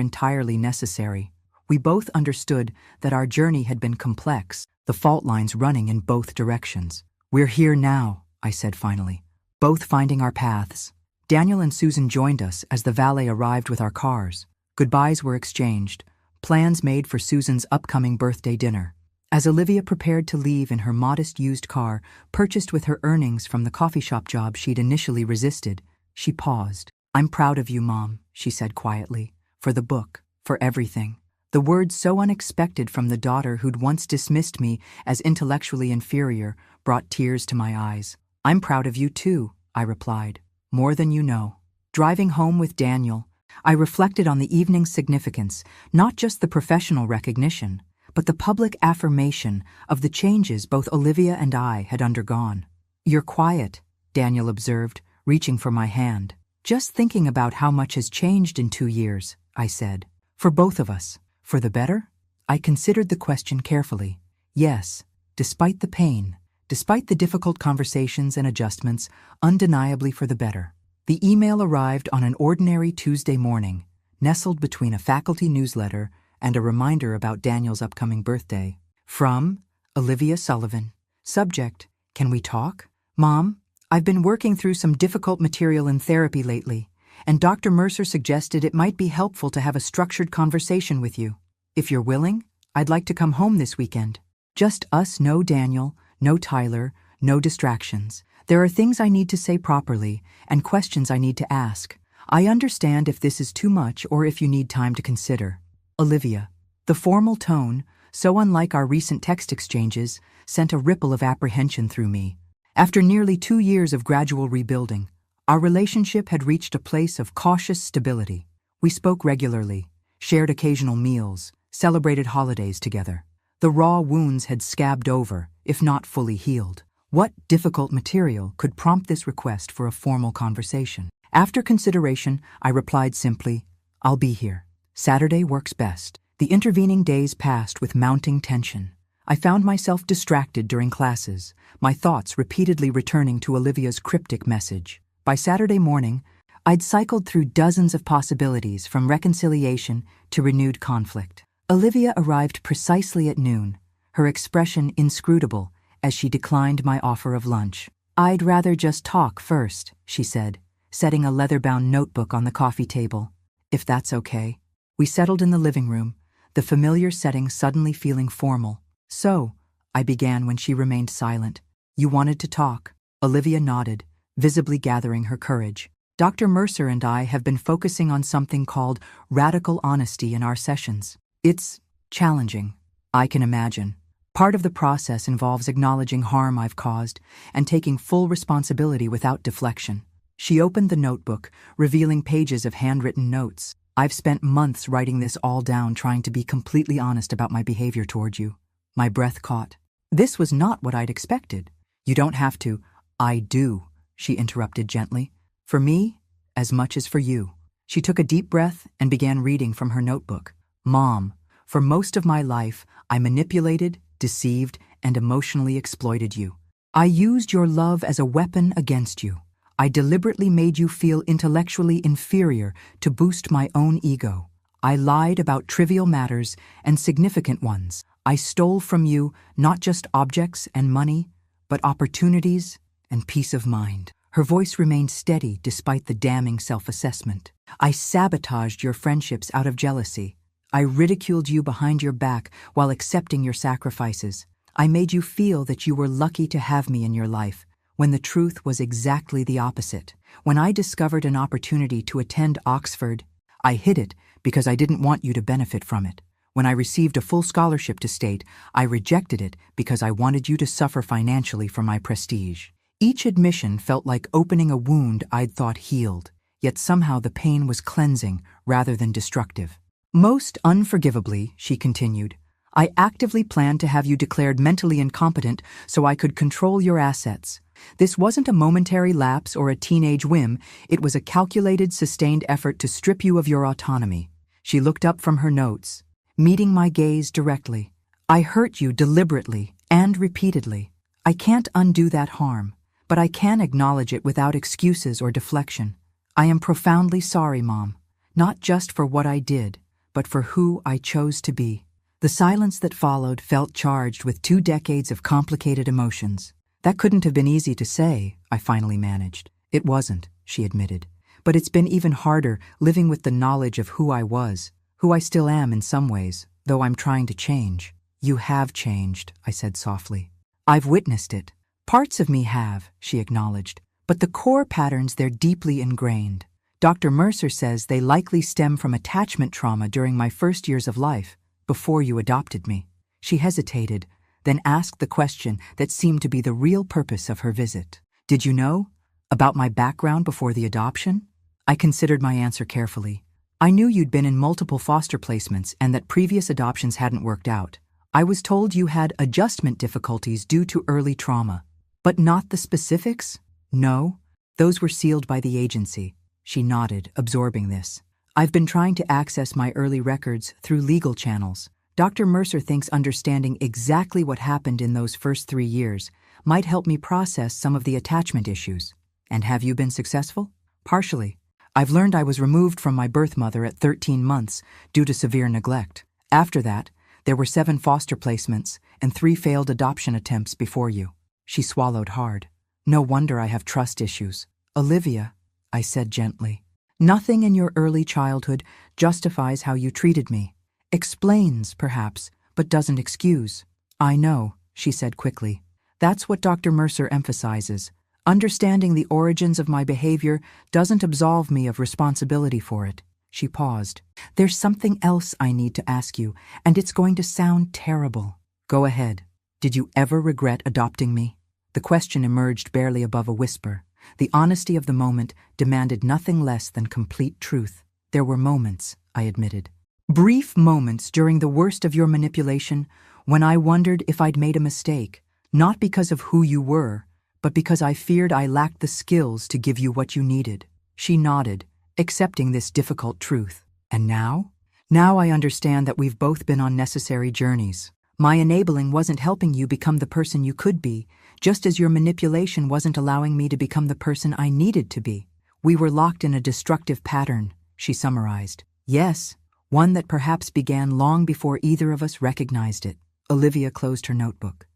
entirely necessary. We both understood that our journey had been complex, the fault lines running in both directions. We're here now, I said finally, both finding our paths. Daniel and Susan joined us as the valet arrived with our cars. Goodbyes were exchanged, plans made for Susan's upcoming birthday dinner. As Olivia prepared to leave in her modest used car, purchased with her earnings from the coffee shop job she'd initially resisted, she paused. I'm proud of you, Mom, she said quietly, for the book, for everything. The words so unexpected from the daughter who'd once dismissed me as intellectually inferior brought tears to my eyes. I'm proud of you too, I replied, more than you know. Driving home with Daniel, I reflected on the evening's significance, not just the professional recognition, but the public affirmation of the changes both Olivia and I had undergone. You're quiet, Daniel observed, reaching for my hand. Just thinking about how much has changed in 2 years, I said. For both of us. For the better? I considered the question carefully. Yes, despite the pain, despite the difficult conversations and adjustments, undeniably for the better. The email arrived on an ordinary Tuesday morning, nestled between a faculty newsletter and a reminder about Daniel's upcoming birthday. From Olivia Sullivan. Subject, can we talk? Mom, I've been working through some difficult material in therapy lately, and Dr. Mercer suggested it might be helpful to have a structured conversation with you. If you're willing, I'd like to come home this weekend. Just us, no Daniel, no Tyler, no distractions. There are things I need to say properly and questions I need to ask. I understand if this is too much or if you need time to consider. Olivia. The formal tone, so unlike our recent text exchanges, sent a ripple of apprehension through me. After nearly 2 years of gradual rebuilding, our relationship had reached a place of cautious stability. We spoke regularly, shared occasional meals, celebrated holidays together. The raw wounds had scabbed over, if not fully healed. What difficult material could prompt this request for a formal conversation? After consideration, I replied simply, I'll be here. Saturday works best. The intervening days passed with mounting tension. I found myself distracted during classes, my thoughts repeatedly returning to Olivia's cryptic message. By Saturday morning, I'd cycled through dozens of possibilities from reconciliation to renewed conflict. Olivia arrived precisely at noon, her expression inscrutable as she declined my offer of lunch. I'd rather just talk first, she said, setting a leather-bound notebook on the coffee table. If that's okay. We settled in the living room, the familiar setting suddenly feeling formal. So, I began when she remained silent. You wanted to talk. Olivia nodded, visibly gathering her courage. Dr. Mercer and I have been focusing on something called radical honesty in our sessions. It's challenging, I can imagine. Part of the process involves acknowledging harm I've caused and taking full responsibility without deflection. She opened the notebook, revealing pages of handwritten notes. I've spent months writing this all down, trying to be completely honest about my behavior toward you. My breath caught. This was not what I'd expected. You don't have to. I do, she interrupted gently. For me, as much as for you. She took a deep breath and began reading from her notebook. Mom, for most of my life, I manipulated, deceived, and emotionally exploited you. I used your love as a weapon against you. I deliberately made you feel intellectually inferior to boost my own ego. I lied about trivial matters and significant ones. I stole from you not just objects and money, but opportunities and peace of mind. Her voice remained steady despite the damning self-assessment. I sabotaged your friendships out of jealousy. I ridiculed you behind your back while accepting your sacrifices. I made you feel that you were lucky to have me in your life, when the truth was exactly the opposite. When I discovered an opportunity to attend Oxford, I hid it because I didn't want you to benefit from it. When I received a full scholarship to state, I rejected it because I wanted you to suffer financially for my prestige. Each admission felt like opening a wound I'd thought healed, yet somehow the pain was cleansing rather than destructive. Most unforgivably, she continued, I actively planned to have you declared mentally incompetent so I could control your assets. This wasn't a momentary lapse or a teenage whim, it was a calculated, sustained effort to strip you of your autonomy. She looked up from her notes, meeting my gaze directly. I hurt you deliberately and repeatedly. I can't undo that harm, but I can acknowledge it without excuses or deflection. I am profoundly sorry, Mom, not just for what I did, but for who I chose to be. The silence that followed felt charged with 2 decades of complicated emotions. That couldn't have been easy to say, I finally managed. It wasn't, she admitted. But it's been even harder living with the knowledge of who I was, who I still am in some ways, though I'm trying to change. You have changed, I said softly. I've witnessed it. Parts of me have, she acknowledged, but the core patterns, they're deeply ingrained. Dr. Mercer says they likely stem from attachment trauma during my first years of life, before you adopted me. She hesitated, then asked the question that seemed to be the real purpose of her visit. Did you know about my background before the adoption? I considered my answer carefully. I knew you'd been in multiple foster placements and that previous adoptions hadn't worked out. I was told you had adjustment difficulties due to early trauma. But not the specifics? No, those were sealed by the agency. She nodded, absorbing this. I've been trying to access my early records through legal channels. Dr. Mercer thinks understanding exactly what happened in those first 3 years might help me process some of the attachment issues. And have you been successful? Partially. I've learned I was removed from my birth mother at 13 months due to severe neglect. After that, there were 7 foster placements and 3 failed adoption attempts before you. She swallowed hard. No wonder I have trust issues. Olivia, I said gently, nothing in your early childhood justifies how you treated me. Explains, perhaps, but doesn't excuse. I know, she said quickly. That's what Dr. Mercer emphasizes. Understanding the origins of my behavior doesn't absolve me of responsibility for it. She paused. There's something else I need to ask you, and it's going to sound terrible. Go ahead. Did you ever regret adopting me? The question emerged barely above a whisper. The honesty of the moment demanded nothing less than complete truth. There were moments, I admitted. Brief moments during the worst of your manipulation when I wondered if I'd made a mistake, not because of who you were, but because I feared I lacked the skills to give you what you needed. She nodded, accepting this difficult truth. And now? Now I understand that we've both been on necessary journeys. My enabling wasn't helping you become the person you could be, just as your manipulation wasn't allowing me to become the person I needed to be. We were locked in a destructive pattern, she summarized. Yes, one that perhaps began long before either of us recognized it. Olivia closed her notebook.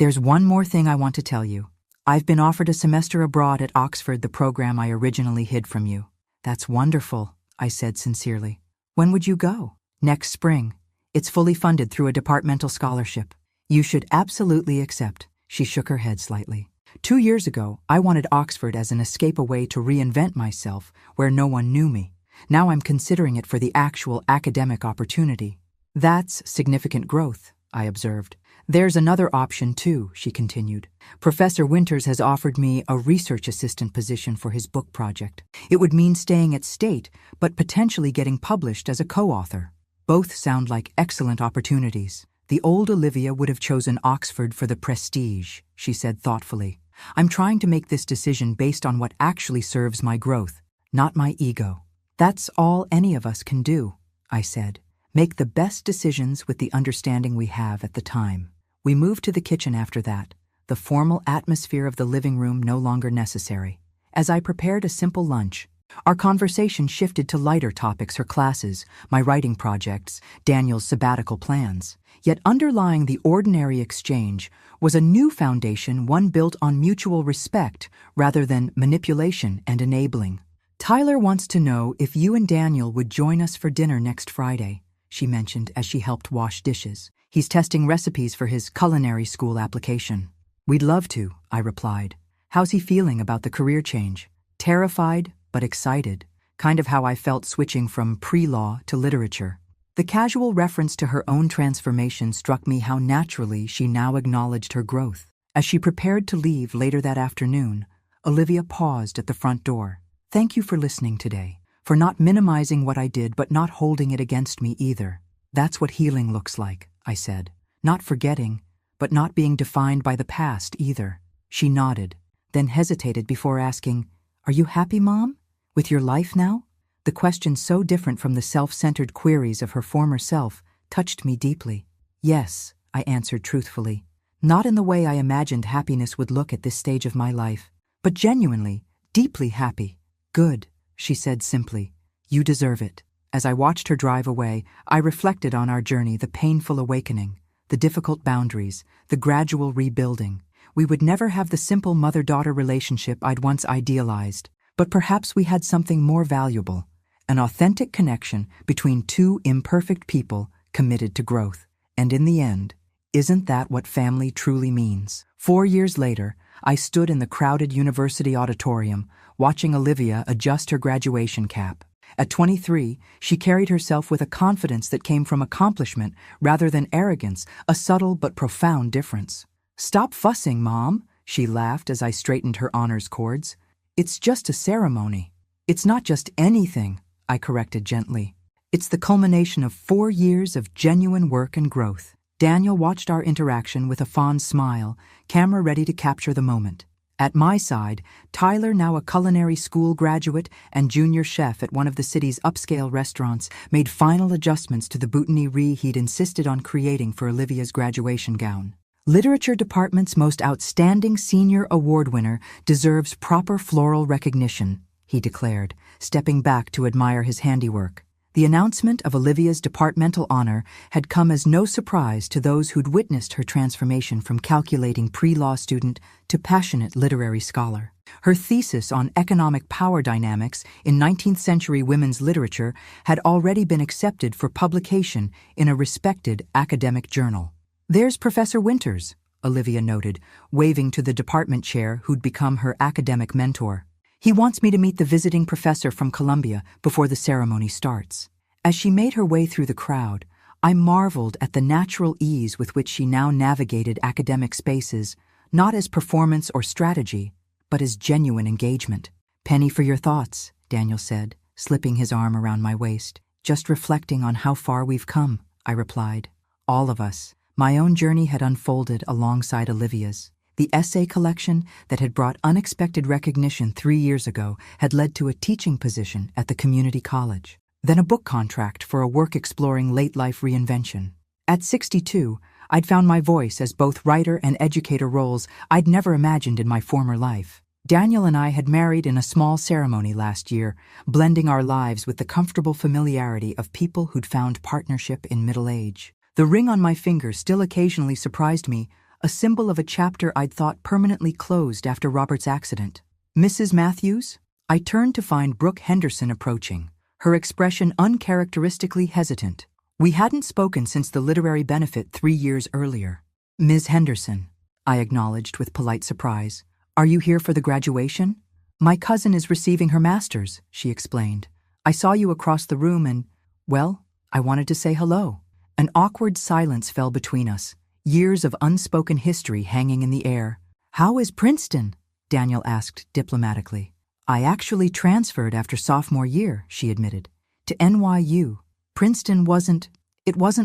There's one more thing I want to tell you. I've been offered a semester abroad at Oxford, the program I originally hid from you. That's wonderful, I said sincerely. When would you go? Next spring. It's fully funded through a departmental scholarship. You should absolutely accept. She shook her head slightly. 2 years ago, I wanted Oxford as an escape away to reinvent myself where no one knew me. Now I'm considering it for the actual academic opportunity. That's significant growth, I observed. There's another option too, she continued. Professor Winters has offered me a research assistant position for his book project. It would mean staying at State, but potentially getting published as a co-author. Both sound like excellent opportunities. The old Olivia would have chosen Oxford for the prestige, she said thoughtfully. I'm trying to make this decision based on what actually serves my growth, not my ego. That's all any of us can do, I said. Make the best decisions with the understanding we have at the time. We moved to the kitchen after that, the formal atmosphere of the living room no longer necessary. As I prepared a simple lunch, our conversation shifted to lighter topics: her classes, my writing projects, Daniel's sabbatical plans. Yet underlying the ordinary exchange was a new foundation, one built on mutual respect rather than manipulation and enabling. Tyler wants to know if you and Daniel would join us for dinner next Friday, she mentioned as she helped wash dishes. He's testing recipes for his culinary school application. We'd love to, I replied. How's he feeling about the career change? Terrified, but excited, kind of how I felt switching from pre-law to literature. The casual reference to her own transformation struck me how naturally she now acknowledged her growth. As she prepared to leave later that afternoon, Olivia paused at the front door. Thank you for listening today, for not minimizing what I did but not holding it against me either. That's what healing looks like, I said. Not forgetting, but not being defined by the past either. She nodded, then hesitated before asking, Are you happy, Mom? With your life now? The question, so different from the self-centered queries of her former self, touched me deeply. Yes, I answered truthfully. Not in the way I imagined happiness would look at this stage of my life, but genuinely, deeply happy. Good, she said simply. You deserve it. As I watched her drive away, I reflected on our journey, the painful awakening, the difficult boundaries, the gradual rebuilding. We would never have the simple mother-daughter relationship I'd once idealized, but perhaps we had something more valuable, an authentic connection between two imperfect people committed to growth. And in the end, isn't that what family truly means? 4 years later, I stood in the crowded university auditorium, watching Olivia adjust her graduation cap. At 23, she carried herself with a confidence that came from accomplishment rather than arrogance, a subtle but profound difference. "Stop fussing, Mom," she laughed as I straightened her honors cords. "It's just a ceremony." "It's not just anything," I corrected gently. "It's the culmination of 4 years of genuine work and growth." Daniel watched our interaction with a fond smile, camera ready to capture the moment. At my side, Tyler, now a culinary school graduate and junior chef at one of the city's upscale restaurants, made final adjustments to the boutonnierie he'd insisted on creating for Olivia's graduation gown. "Literature department's most outstanding senior award winner deserves proper floral recognition," he declared, stepping back to admire his handiwork. The announcement of Olivia's departmental honor had come as no surprise to those who'd witnessed her transformation from calculating pre-law student to passionate literary scholar. Her thesis on economic power dynamics in 19th century women's literature had already been accepted for publication in a respected academic journal. "There's Professor Winters," Olivia noted, waving to the department chair who'd become her academic mentor. "He wants me to meet the visiting professor from Columbia before the ceremony starts." As she made her way through the crowd, I marveled at the natural ease with which she now navigated academic spaces, not as performance or strategy, but as genuine engagement. "Penny for your thoughts," Daniel said, slipping his arm around my waist. "Just reflecting on how far we've come," I replied. All of us. My own journey had unfolded alongside Olivia's. The essay collection that had brought unexpected recognition 3 years ago had led to a teaching position at the community college, then a book contract for a work exploring late-life reinvention. At 62, I'd found my voice as both writer and educator roles I'd never imagined in my former life. Daniel and I had married in a small ceremony last year, blending our lives with the comfortable familiarity of people who'd found partnership in middle age. The ring on my finger still occasionally surprised me, a symbol of a chapter I'd thought permanently closed after Robert's accident. "Mrs. Matthews?" I turned to find Brooke Henderson approaching, her expression uncharacteristically hesitant. We hadn't spoken since the literary benefit 3 years earlier. "Ms. Henderson," I acknowledged with polite surprise. "Are you here for the graduation?" "My cousin is receiving her master's," she explained. "I saw you across the room and, well, I wanted to say hello." An awkward silence fell between us, years of unspoken history hanging in the air. "How is Princeton?" Daniel asked diplomatically. "I actually transferred after sophomore year," she admitted, "to NYU. Princeton wasn't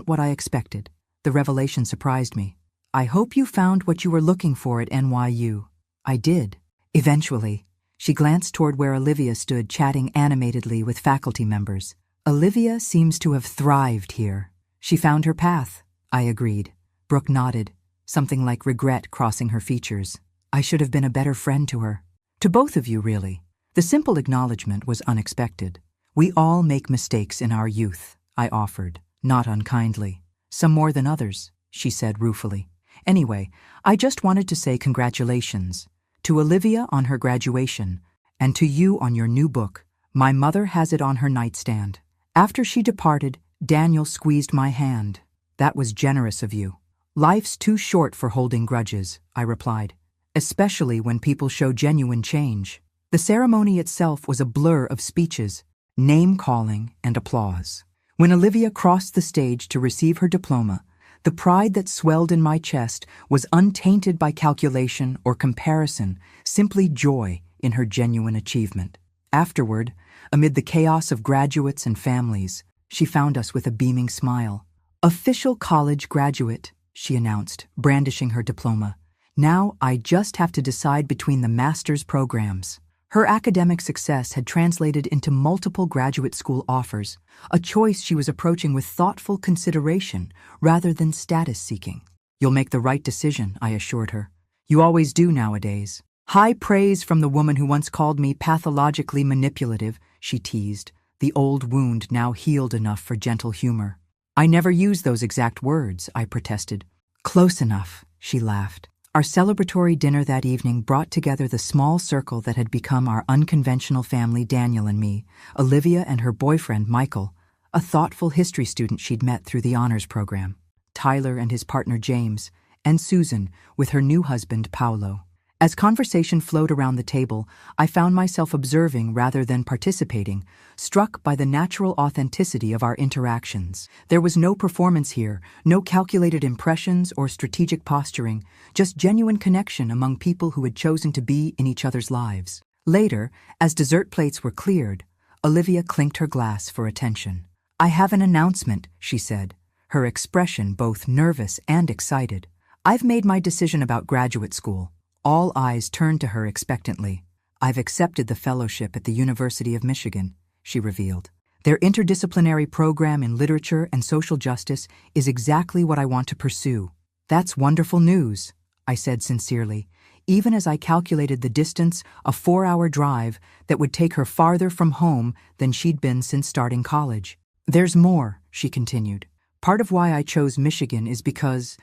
what I expected." The revelation surprised me. "I hope you found what you were looking for at NYU." "I did. Eventually." She glanced toward where Olivia stood chatting animatedly with faculty members. "Olivia seems to have thrived here." "She found her path," I agreed. Brooke nodded, something like regret crossing her features. "I should have been a better friend to her." "To both of you, really." The simple acknowledgement was unexpected. "We all make mistakes in our youth," I offered, not unkindly. "Some more than others," she said ruefully. "Anyway, I just wanted to say congratulations. To Olivia on her graduation, and to you on your new book. My mother has it on her nightstand." After she departed, Daniel squeezed my hand. "That was generous of you." "Life's too short for holding grudges," I replied, "especially when people show genuine change." The ceremony itself was a blur of speeches, name-calling, and applause. When Olivia crossed the stage to receive her diploma, the pride that swelled in my chest was untainted by calculation or comparison, simply joy in her genuine achievement. Afterward, amid the chaos of graduates and families, she found us with a beaming smile. "Official college graduate," she announced, brandishing her diploma. "Now I just have to decide between the master's programs." Her academic success had translated into multiple graduate school offers, a choice she was approaching with thoughtful consideration rather than status seeking. "You'll make the right decision," I assured her. "You always do nowadays." "High praise from the woman who once called me pathologically manipulative," she teased, the old wound now healed enough for gentle humor. "I never used those exact words," I protested. "Close enough," she laughed. Our celebratory dinner that evening brought together the small circle that had become our unconventional family, Daniel and me, Olivia and her boyfriend, Michael, a thoughtful history student she'd met through the honors program, Tyler and his partner, James, and Susan with her new husband, Paolo. As conversation flowed around the table, I found myself observing rather than participating, struck by the natural authenticity of our interactions. There was no performance here, no calculated impressions or strategic posturing, just genuine connection among people who had chosen to be in each other's lives. Later, as dessert plates were cleared, Olivia clinked her glass for attention. "I have an announcement," she said, her expression both nervous and excited. "I've made my decision about graduate school." All eyes turned to her expectantly. "I've accepted the fellowship at the University of Michigan," she revealed. "Their interdisciplinary program in literature and social justice is exactly what I want to pursue." "That's wonderful news," I said sincerely, even as I calculated the distance, a 4-hour drive that would take her farther from home than she'd been since starting college. "There's more," she continued. "Part of why I chose Michigan is because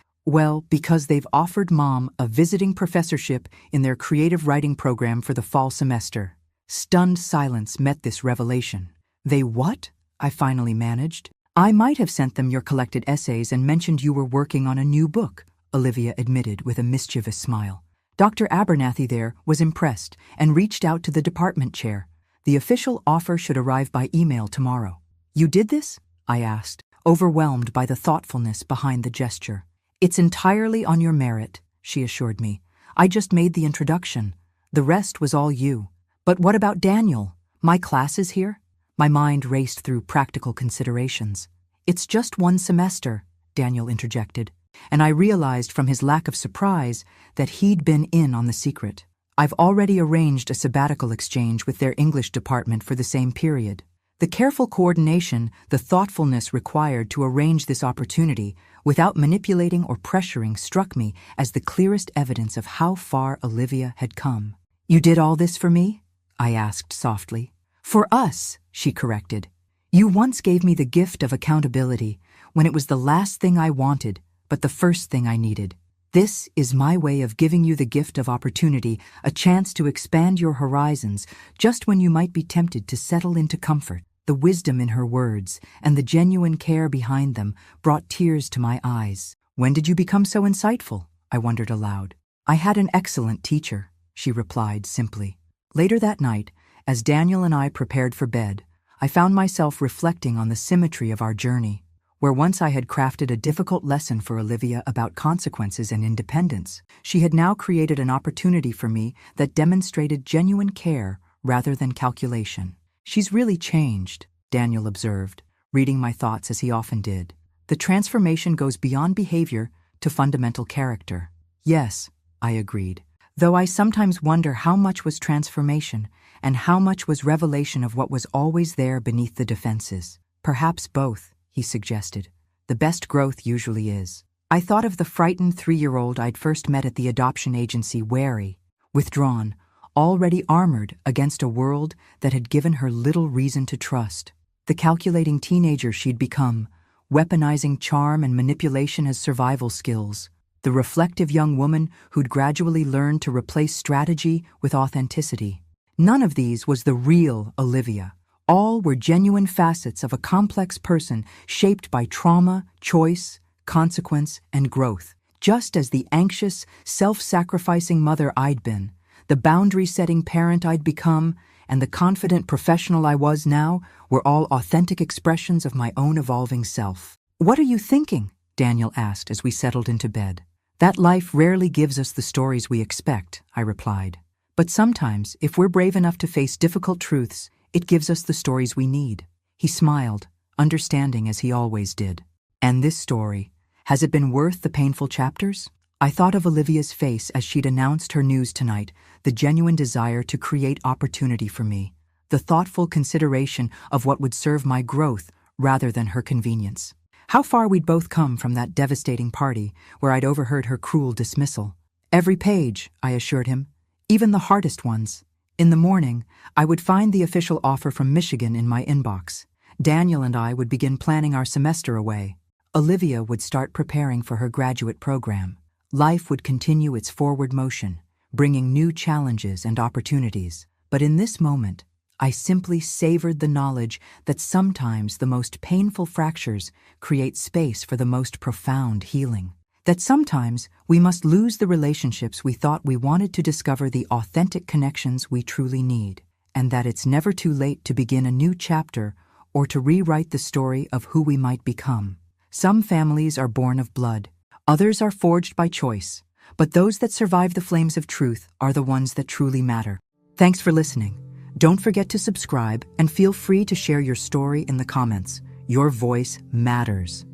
they've offered Mom a visiting professorship in their creative writing program for the fall semester." Stunned silence met this revelation. "They what?" I finally managed. "I might have sent them your collected essays and mentioned you were working on a new book," Olivia admitted with a mischievous smile. "Dr. Abernathy there was impressed and reached out to the department chair. The official offer should arrive by email tomorrow." "You did this?" I asked, overwhelmed by the thoughtfulness behind the gesture. "It's entirely on your merit," she assured me. "I just made the introduction. The rest was all you." "But what about Daniel? My class is here?" My mind raced through practical considerations. "It's just one semester," Daniel interjected, and I realized from his lack of surprise that he'd been in on the secret. "I've already arranged a sabbatical exchange with their English department for the same period." The careful coordination, the thoughtfulness required to arrange this opportunity without manipulating or pressuring struck me as the clearest evidence of how far Olivia had come. "You did all this for me?" I asked softly. "For us," she corrected. "You once gave me the gift of accountability when it was the last thing I wanted, but the first thing I needed. This is my way of giving you the gift of opportunity, a chance to expand your horizons just when you might be tempted to settle into comfort." The wisdom in her words and the genuine care behind them brought tears to my eyes. "When did you become so insightful?" I wondered aloud. "I had an excellent teacher," she replied simply. Later that night, as Daniel and I prepared for bed, I found myself reflecting on the symmetry of our journey. Where once I had crafted a difficult lesson for Olivia about consequences and independence, she had now created an opportunity for me that demonstrated genuine care rather than calculation. "She's really changed," Daniel observed, reading my thoughts as he often did. "The transformation goes beyond behavior to fundamental character." "Yes," I agreed, though I sometimes wonder how much was transformation and how much was revelation of what was always there beneath the defenses. "Perhaps both," he suggested. "The best growth usually is." I thought of the frightened 3-year-old I'd first met at the adoption agency, wary, withdrawn, already armored against a world that had given her little reason to trust. The calculating teenager she'd become, weaponizing charm and manipulation as survival skills. The reflective young woman who'd gradually learned to replace strategy with authenticity. None of these was the real Olivia. All were genuine facets of a complex person shaped by trauma, choice, consequence, and growth. Just as the anxious, self-sacrificing mother I'd been, the boundary-setting parent I'd become, and the confident professional I was now were all authentic expressions of my own evolving self. "What are you thinking?" Daniel asked as we settled into bed. "That life rarely gives us the stories we expect," I replied. "But sometimes, if we're brave enough to face difficult truths, it gives us the stories we need." He smiled, understanding as he always did. "And this story, has it been worth the painful chapters?" I thought of Olivia's face as she'd announced her news tonight, the genuine desire to create opportunity for me, the thoughtful consideration of what would serve my growth rather than her convenience. How far we'd both come from that devastating party where I'd overheard her cruel dismissal. Every page, I assured him, even the hardest ones. In the morning, I would find the official offer from Michigan in my inbox. Daniel and I would begin planning our semester away. Olivia would start preparing for her graduate program. Life would continue its forward motion, bringing new challenges and opportunities. But in this moment, I simply savored the knowledge that sometimes the most painful fractures create space for the most profound healing. That sometimes we must lose the relationships we thought we wanted to discover the authentic connections we truly need, and that it's never too late to begin a new chapter or to rewrite the story of who we might become. Some families are born of blood, others are forged by choice, but those that survive the flames of truth are the ones that truly matter. Thanks for listening. Don't forget to subscribe and feel free to share your story in the comments. Your voice matters.